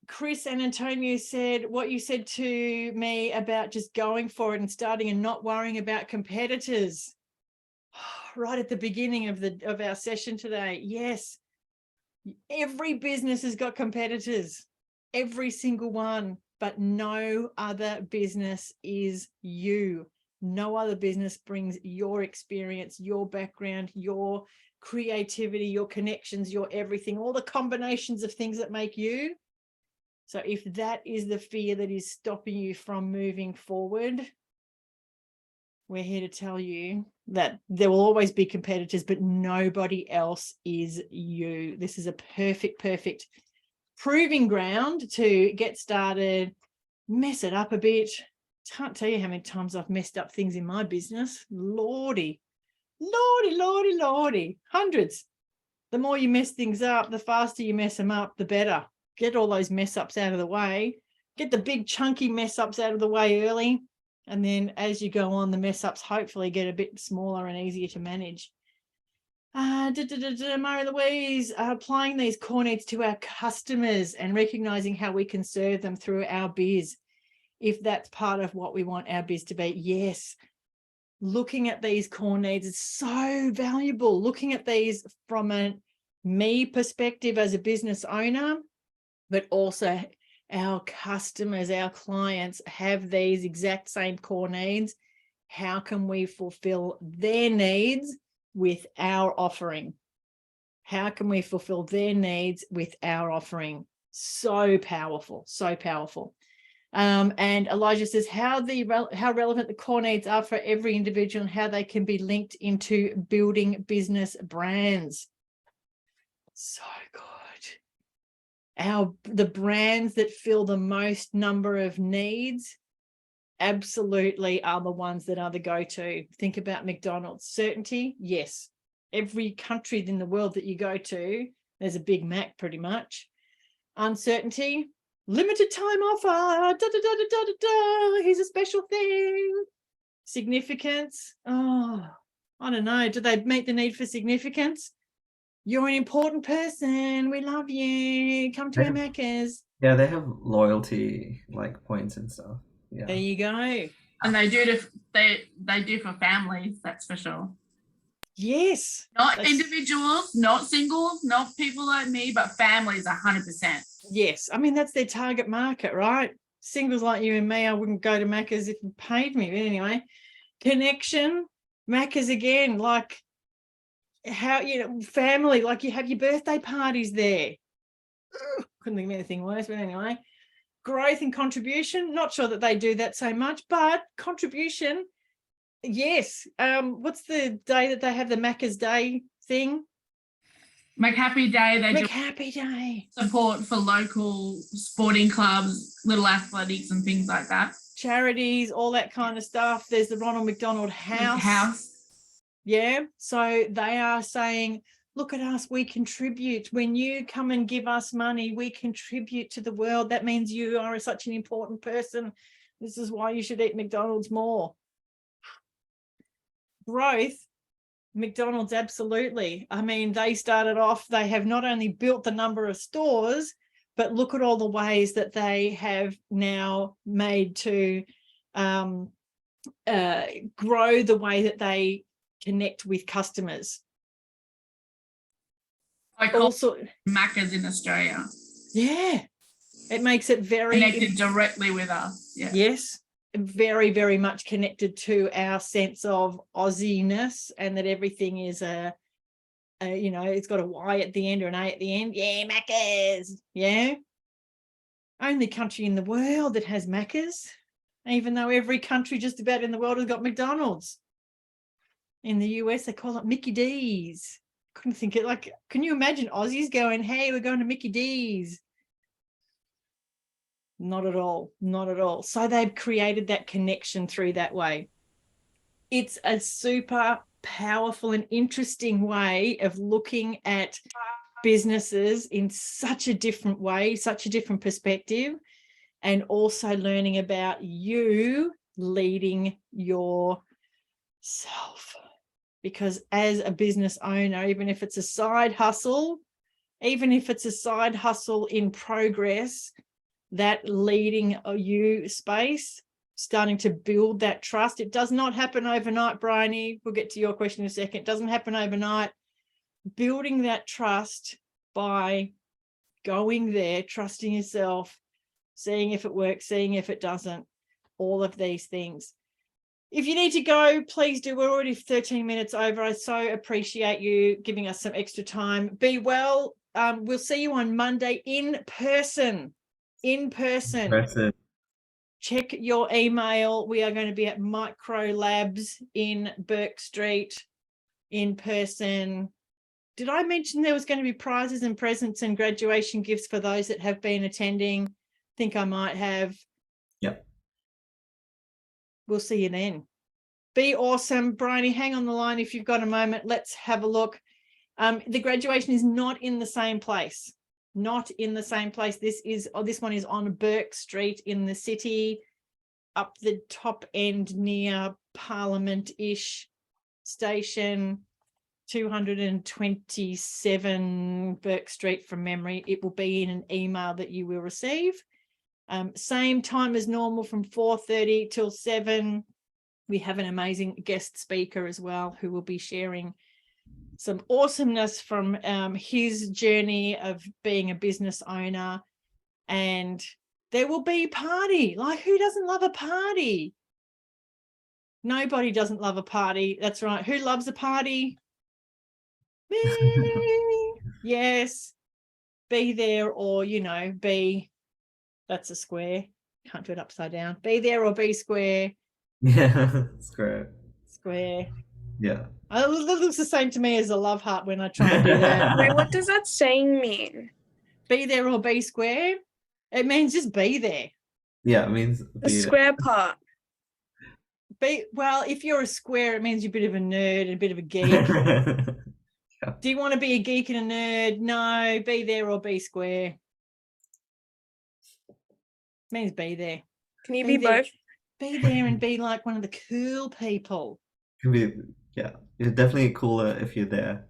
Chris and Antonio said what you said to me about just going for it and starting and not worrying about competitors right at the beginning of our session today. Yes, every business has got competitors, every single one, but no other business is you. No other business brings your experience, your background, your creativity, your connections, your everything, all the combinations of things that make you. So if that is the fear that is stopping you from moving forward, we're here to tell you that there will always be competitors, but nobody else is you. This is a perfect proving ground to get started, mess it up a bit. Can't tell you how many times I've messed up things in my business. Lordy, hundreds. The more you mess things up, the faster you mess them up, the better. Get all those mess ups out of the way. Get the big chunky mess ups out of the way early. And then as you go on, the mess ups hopefully get a bit smaller and easier to manage. Mary Louise, applying these core needs to our customers and recognizing how we can serve them through our biz. If that's part of what we want our biz to be, yes. Looking at these core needs is so valuable. Looking at these from a me perspective as a business owner, but also our customers, our clients have these exact same core needs. How can we fulfill their needs with our offering? How can we fulfill their needs with our offering? So powerful, so powerful. And Elijah says how relevant the core needs are for every individual and how they can be linked into building business brands. So good. The brands that fill the most number of needs absolutely are the ones that are the go-to. Think about McDonald's. Certainty, yes. Every country in the world that you go to, there's a Big Mac pretty much. Uncertainty, limited time offer, here's a special thing. Significance, oh, I don't know. Do they meet the need for significance? You're an important person. We love you. Come to our Macca's. Yeah, they have loyalty like points and stuff. Yeah. There you go. And they do for families, that's for sure. Yes. Not That's- individuals, not singles, not people like me, but families 100%. Yes. I mean, that's their target market, right? Singles like you and me, I wouldn't go to Macca's if you paid me. But anyway, connection, Macca's again, like how, family, like you have your birthday parties there. Couldn't think of anything worse, but anyway, growth and contribution. Not sure that they do that so much, but contribution, yes. What's the day that they have the Macca's Day thing? McHappy Day, they do McHappy Day. support for local sporting clubs, little athletics and things like that. Charities, all that kind of stuff. There's the Ronald McDonald House. Yeah. So they are saying, look at us, we contribute. When you come and give us money, we contribute to the world. That means you are such an important person. This is why you should eat McDonald's more. Growth, McDonald's, absolutely. I mean, they started off, they have not only built the number of stores, but look at all the ways that they have now made to grow the way that they connect with customers. I call Also, Macca's in Australia. yeah, it makes it very Connected directly with us. Yeah. yes, very, very much connected to our sense of Aussie-ness, and that everything is it's got a Y at the end or an A at the end. Yeah, Macca's. Yeah. Only country in the world that has Macca's, even though every country just about in the world has got McDonald's. In the US, they call it Mickey D's. Couldn't think it, like, can you imagine Aussies going, hey, we're going to Mickey D's? Not at all. Not at all. So they've created that connection through that way. It's a super powerful and interesting way of looking at businesses in such a different way, such a different perspective, and also learning about you leading yourself. Because as a business owner, even if it's a side hustle, even if it's a side hustle in progress, that leading you space, starting to build that trust. It does not happen overnight, Bryony. We'll get to your question in a second. It doesn't happen overnight. Building that trust by going there, trusting yourself, seeing if it works, seeing if it doesn't, all of these things. If you need to go, please do. We're already 13 minutes over. I so appreciate you giving us some extra time. Be well. We'll see you on Monday in person. In person. Check your email. We are going to be at Micro Labs in Burke Street in person. Did I mention there was going to be prizes and presents and graduation gifts for those that have been attending? I think I might have. Yep. We'll see you then. Be awesome. Bryony, hang on the line if you've got a moment. Let's have a look. The graduation is not in the same place. Not in the same place. This one is on Burke Street in the city, up the top end near Parliament-ish station, 227 Burke Street from memory. It will be in an email that you will receive. Same time as normal from 4:30 till 7. We have an amazing guest speaker as well who will be sharing some awesomeness from his journey of being a business owner. And there will be party. Like, who doesn't love a party? Nobody doesn't love a party. That's right. Who loves a party? Me. Yes. Be there, or, be, that's a square. Can't do it upside down. Be there or be square. Yeah, square. Square. Yeah. It looks the same to me as a love heart when I try and do that. Wait, what does that saying mean? Be there or be square. It means just be there. Yeah, it means The square part. Well, if you're a square, it means you're a bit of a nerd and a bit of a geek. Yeah. Do you want to be a geek and a nerd? No, be there or be square. Means be there. Can you be there. both? Be there and be like one of the cool people. Yeah, you're definitely cooler if you're there.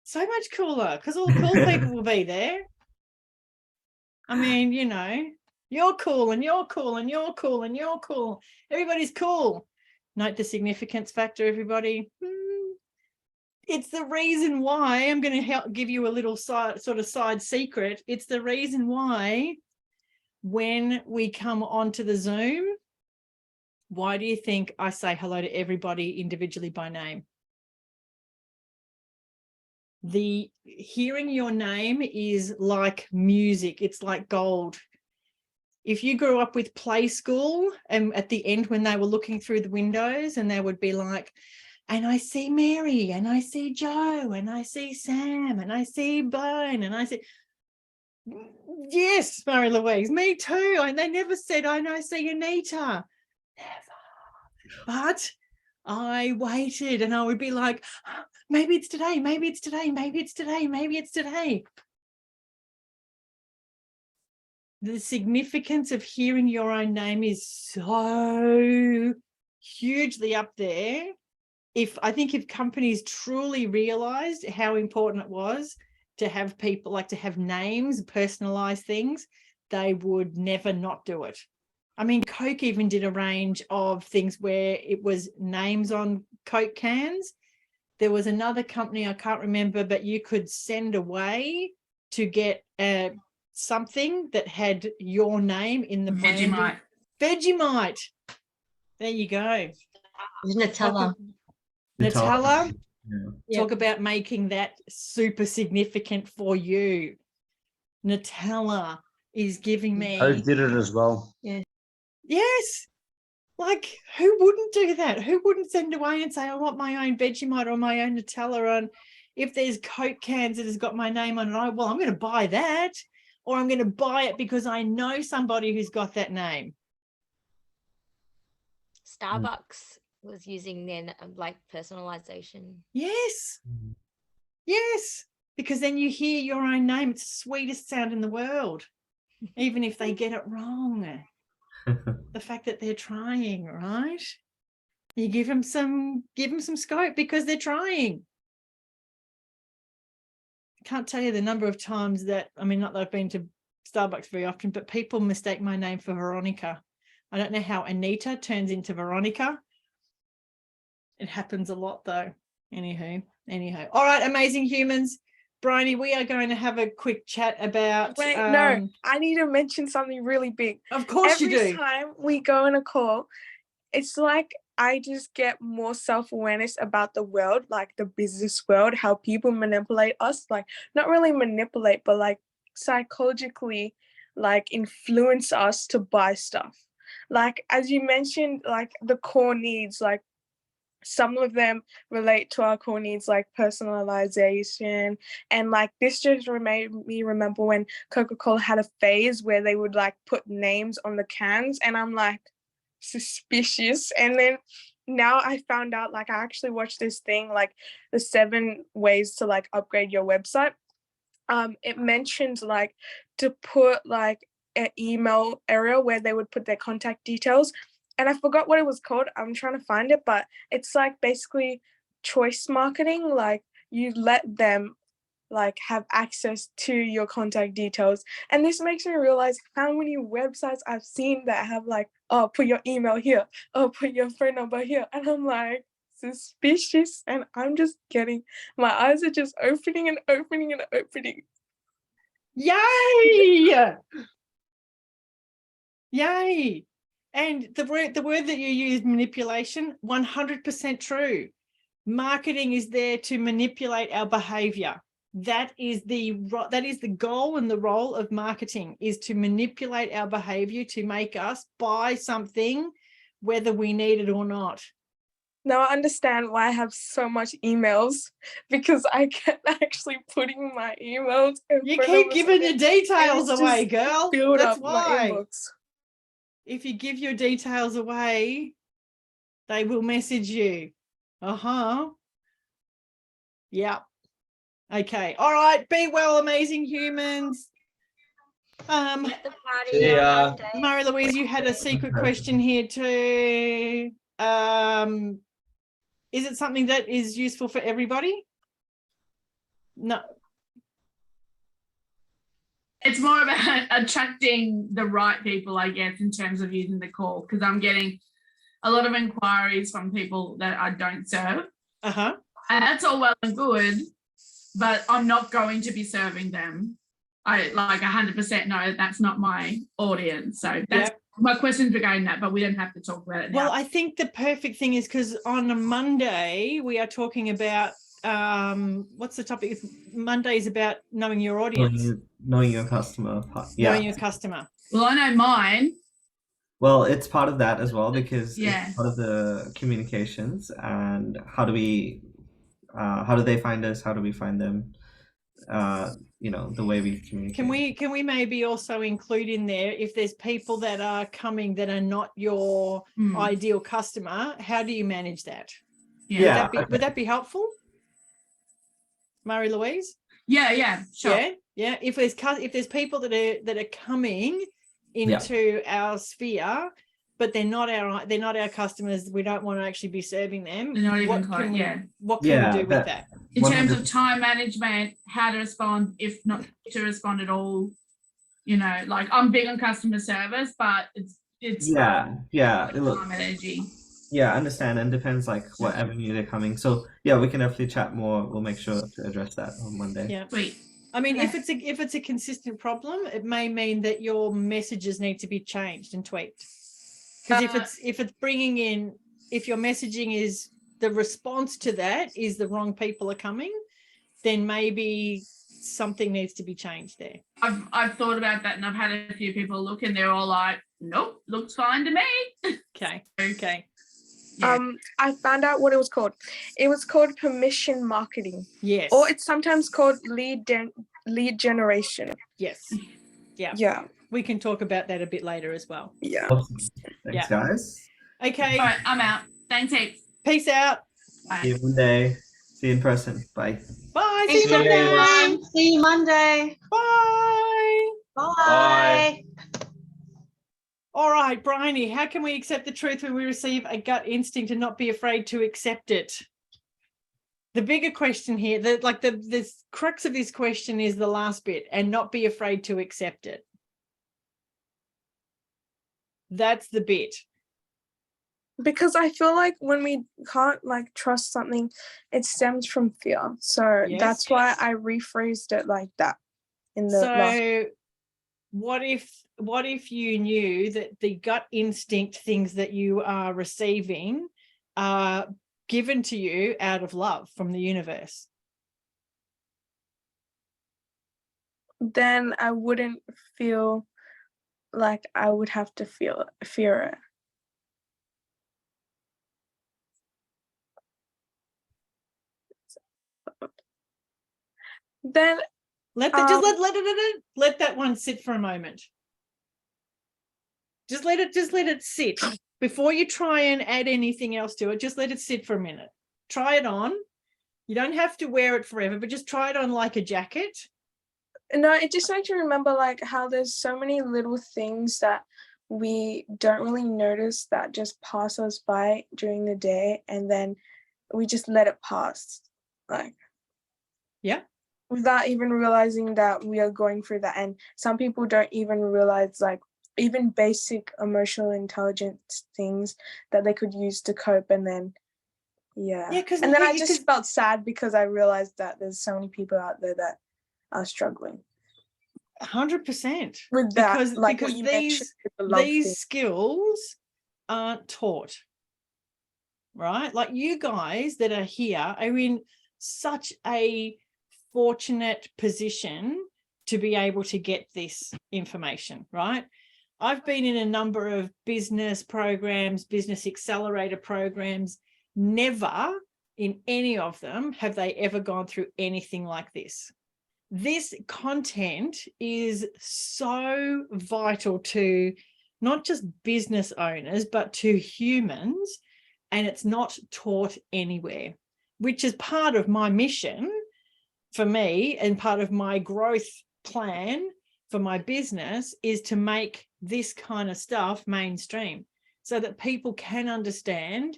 So much cooler, because all the cool people will be there. I mean, you're cool and you're cool and you're cool and you're cool. Everybody's cool. Note the significance factor, everybody. It's the reason why I'm going to help give you a little side secret. It's the reason why when we come onto the Zoom, why do you think I say hello to everybody individually by name? The hearing your name is like music. It's like gold. If you grew up with Play School, and at the end when they were looking through the windows and they would be like, and I see Mary, and I see Joe, and I see Sam, and I see Brian, and I see, yes, Mary Louise, me too. And they never said, I see Anita. Never. But I waited, and I would be like, maybe it's today, maybe it's today, maybe it's today, maybe it's today. The significance of hearing your own name is so hugely up there. I think if companies truly realized how important it was to have people, like to have names, personalized things, they would never not do it. I mean, Coke even did a range of things where it was names on Coke cans. There was another company, I can't remember, but you could send away to get something that had your name in the brand. Vegemite. Vegemite. There you go. Nutella. Nutella. Yeah. Talk about making that super significant for you. Nutella is giving me. Coke did it as well. Yes. Like, who wouldn't do that? Who wouldn't send away and say, I want my own Vegemite or my own Nutella on? If there's Coke cans that has got my name on it, well, I'm going to buy that, or I'm going to buy it because I know somebody who's got that name. Starbucks was using then like personalization. Yes. Yes. Because then you hear your own name. It's the sweetest sound in the world, even if they get it wrong. The fact that they're trying, right? You give them some scope because they're trying. I can't tell you the number of times that, I mean, not that I've been to Starbucks very often, but people mistake my name for Veronica. I don't know how Anita turns into Veronica. It happens a lot though. Anywho. All right, amazing humans. Bryony, we are going to have a quick chat about. Wait, no, I need to mention something really big. Of course you do. Every time we go on a call, it's like I just get more self-awareness about the world, like the business world, how people manipulate us, like not really manipulate, but like psychologically, like influence us to buy stuff. Like, as you mentioned, like the core needs, like some of them relate to our core needs, like personalization. And like this just made me remember when Coca-Cola had a phase where they would like put names on the cans, and I'm like, suspicious. And then now I found out, like, I actually watched this thing, like the 7 ways to like upgrade your website. It mentions like to put like an email area where they would put their contact details, and I forgot what it was called. I'm trying to find it, but it's like basically choice marketing. Like you let them like have access to your contact details. And this makes me realize how many websites I've seen that have like, oh, put your email here, oh, put your phone number here. And I'm like, suspicious. And I'm just getting, my eyes are just opening and opening and opening. Yay! Yay! And the word that you used, manipulation, 100% true. Marketing is there to manipulate our behavior. That is the goal and the role of marketing, is to manipulate our behavior to make us buy something, whether we need it or not. Now I understand why I have so much emails, because I kept actually putting my emails. You keep giving your details away, girl. That's why. My inbox. If you give your details away, they will message you. Yeah. Okay. All right. Be well, amazing humans. At the party on Monday. Mary Louise, you had a secret question here too. Is it something that is useful for everybody? No. It's more about attracting the right people, I guess, in terms of using the call, because I'm getting a lot of inquiries from people that I don't serve. And that's all well and good, but I'm not going to be serving them. I like 100% know that's not my audience. So that's my questions regarding that, but we don't have to talk about it now. Well, I think the perfect thing is because on a Monday we are talking about what's the topic? Monday is about knowing your audience, knowing your customer. Yeah. knowing your customer. Well, I know mine. Well, it's part of that as well because Yeah. it's part of the communications and how do they find us? How do we find them? You know, the way we communicate. Can we maybe also include in there if there's people that are coming that are not your ideal customer, how do you manage that? Yeah. Would that be helpful? Marie-Louise? Yeah, sure. Yeah. If there's people that are coming into our sphere, but they're not our customers, we don't want to actually be serving them. They're not even What can we do with that? In terms of time management, how to respond, if not to respond at all, you know, like I'm big on customer service, but it's time and energy. Yeah, I understand, and depends like what avenue they're coming. So yeah, we can definitely chat more. We'll make sure to address that on Monday. Yeah, sweet. I mean, if it's a consistent problem, it may mean that your messages need to be changed and tweaked. Because if it's bringing in, if your messaging is the response to that is the wrong people are coming, then maybe something needs to be changed there. I've thought about that, and I've had a few people look, and they're all like, "Nope, looks fine to me." Okay. Yeah. I found out what it was called. It was called permission marketing. Yes. Or it's sometimes called lead generation. Yes. Yeah. Yeah. We can talk about that a bit later as well. Yeah. Awesome. Thanks, guys. Okay. All right, I'm out. Thanks heaps. Peace out. See you Monday. See you in person. Bye. Bye. Thanks, See you Monday. everyone. See you Monday. Bye. Bye. All right, Bryony, how can we accept the truth when we receive a gut instinct and not be afraid to accept it? The bigger question here, the crux of this question is the last bit, and not be afraid to accept it. That's the bit. Because I feel like when we can't like trust something, it stems from fear. So that's why I rephrased it like that in the last. What if you knew that the gut instinct things that you are receiving are given to you out of love from the universe? Then I wouldn't feel like I would have to fear it. Then let that one sit for a moment. Just let it sit before you try and add anything else to it. Just let it sit for a minute. Try it on. You don't have to wear it forever, but just try it on like a jacket. No, it just makes you remember like how there's so many little things that we don't really notice that just pass us by during the day, and then we just let it pass, like without even realizing that we are going through that. And some people don't even realize like even basic emotional intelligence things that they could use to cope. And then and then I just felt sad because I realized that there's so many people out there that are struggling 100% with that, because these skills aren't taught, right? Like you guys that are here are in such a fortunate position to be able to get this information, right? I've been in a number of business programs, business accelerator programs. Never in any of them have they ever gone through anything like this. This content is so vital to not just business owners, but to humans, and it's not taught anywhere, which is part of my mission for me and part of my growth plan for my business is to make this kind of stuff mainstream so that people can understand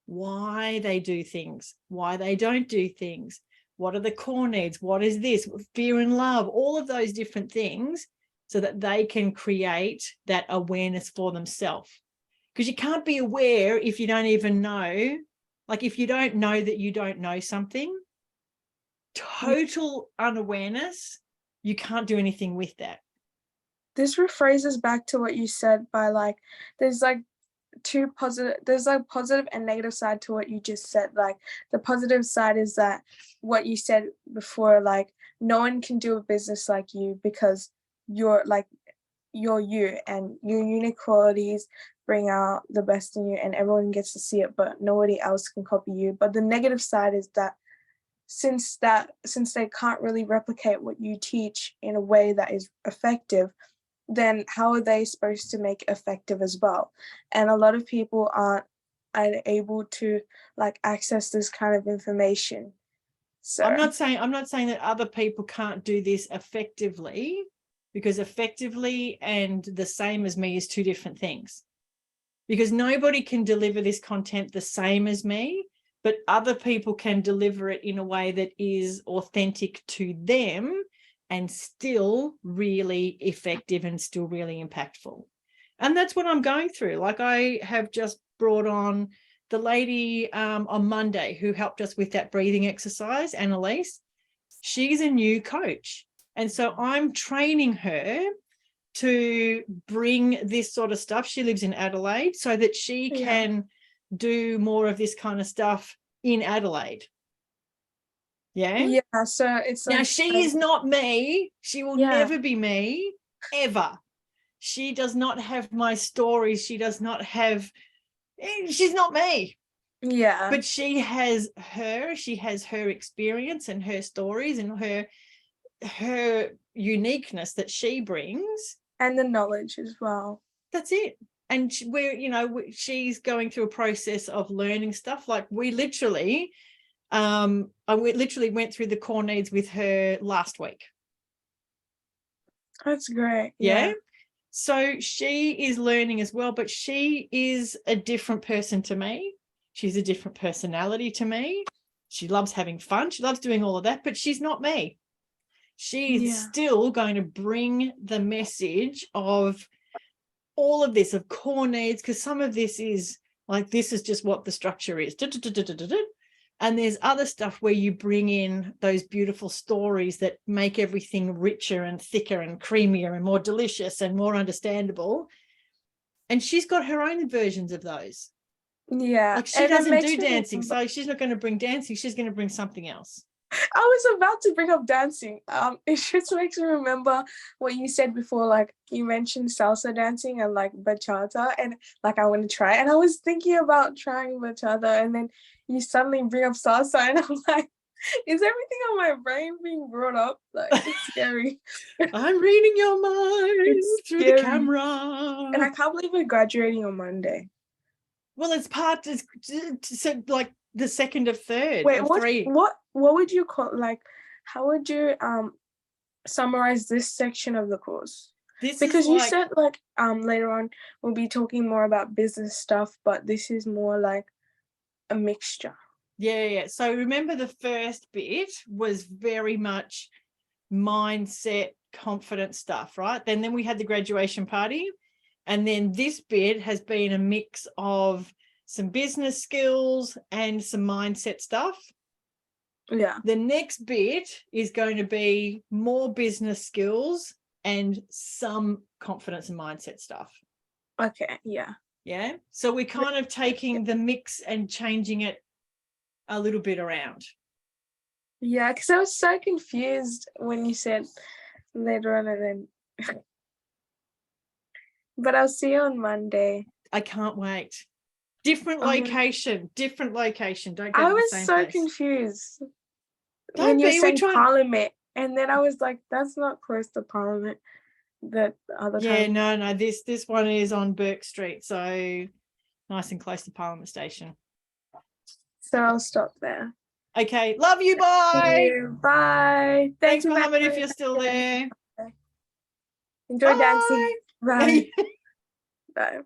why they do things, why they don't do things, what are the core needs, what is this, fear and love, all of those different things so that they can create that awareness for themselves. Because you can't be aware if you don't even know, Like if you don't know that you don't know something, total unawareness, you can't do anything with that. This rephrases back to what you said by like, there's like there's like positive and negative side to what you just said. Like the positive side is that what you said before, like no one can do a business like you because you're you and your unique qualities bring out the best in you and everyone gets to see it, but nobody else can copy you. But the negative side is that since they can't really replicate what you teach in a way that is effective, then how are they supposed to make it effective as well? And a lot of people aren't able to like access this kind of information. So I'm not saying that other people can't do this effectively, because effectively and the same as me is two different things. Because nobody can deliver this content the same as me, but other people can deliver it in a way that is authentic to them and still really effective and still really impactful. And that's what I'm going through. Like I have just brought on the lady on Monday who helped us with that breathing exercise, Annalise. She's a new coach. And so I'm training her to bring this sort of stuff. She lives in Adelaide, so that she can do more of this kind of stuff in Adelaide. Yeah. So it's now like, she is not me. She will never be me, ever. She does not have my stories. She does not have, she's not me. Yeah. But she has her experience and her stories and her uniqueness that she brings. And the knowledge as well. That's it. And she's going through a process of learning stuff. Like we literally, I went through the core needs with her last week. That's great. Yeah. So she is learning as well, but she is a different person to me. She's a different personality to me. She loves having fun. She loves doing all of that, but she's not me. She's still going to bring the message of all of this, of core needs, because some of this is like, this is just what the structure is. And there's other stuff where you bring in those beautiful stories that make everything richer and thicker and creamier and more delicious and more understandable. And she's got her own versions of those. Yeah. Like she doesn't do dancing, so she's not going to bring dancing. She's going to bring something else. I was about to bring up dancing. It just makes me remember what you said before, like you mentioned salsa dancing and like bachata, and like I want to try. And I was thinking about trying bachata, and then you suddenly bring up salsa, and I'm like, is everything on my brain being brought up? Like it's scary. I'm reading your mind through the camera. And I can't believe we're graduating on Monday. Well, it's like the second of third. Wait, of three. what would you call, like, how would you summarize this section of the course? Because you said like later on we'll be talking more about business stuff, but this is more like a mixture. Yeah. So remember the first bit was very much mindset, confidence stuff, right? Then we had the graduation party, and then this bit has been a mix of some business skills and some mindset stuff. Yeah. The next bit is going to be more business skills and some confidence and mindset stuff. Okay. Yeah. Yeah. So we're kind of taking the mix and changing it a little bit around. Yeah, because I was so confused when you said later on, and then but I'll see you on Monday. I can't wait. Different location. Don't go I to the was same so place. confused Don't when you be, said Parliament, and then I was like, that's not close to Parliament. That other time. No. This one is on Burke Street, so nice and close to Parliament Station. So I'll stop there. Okay, love you. Bye. Bye. Thanks, Mohammed, if you're still there. Enjoy dancing. Bye. Bye.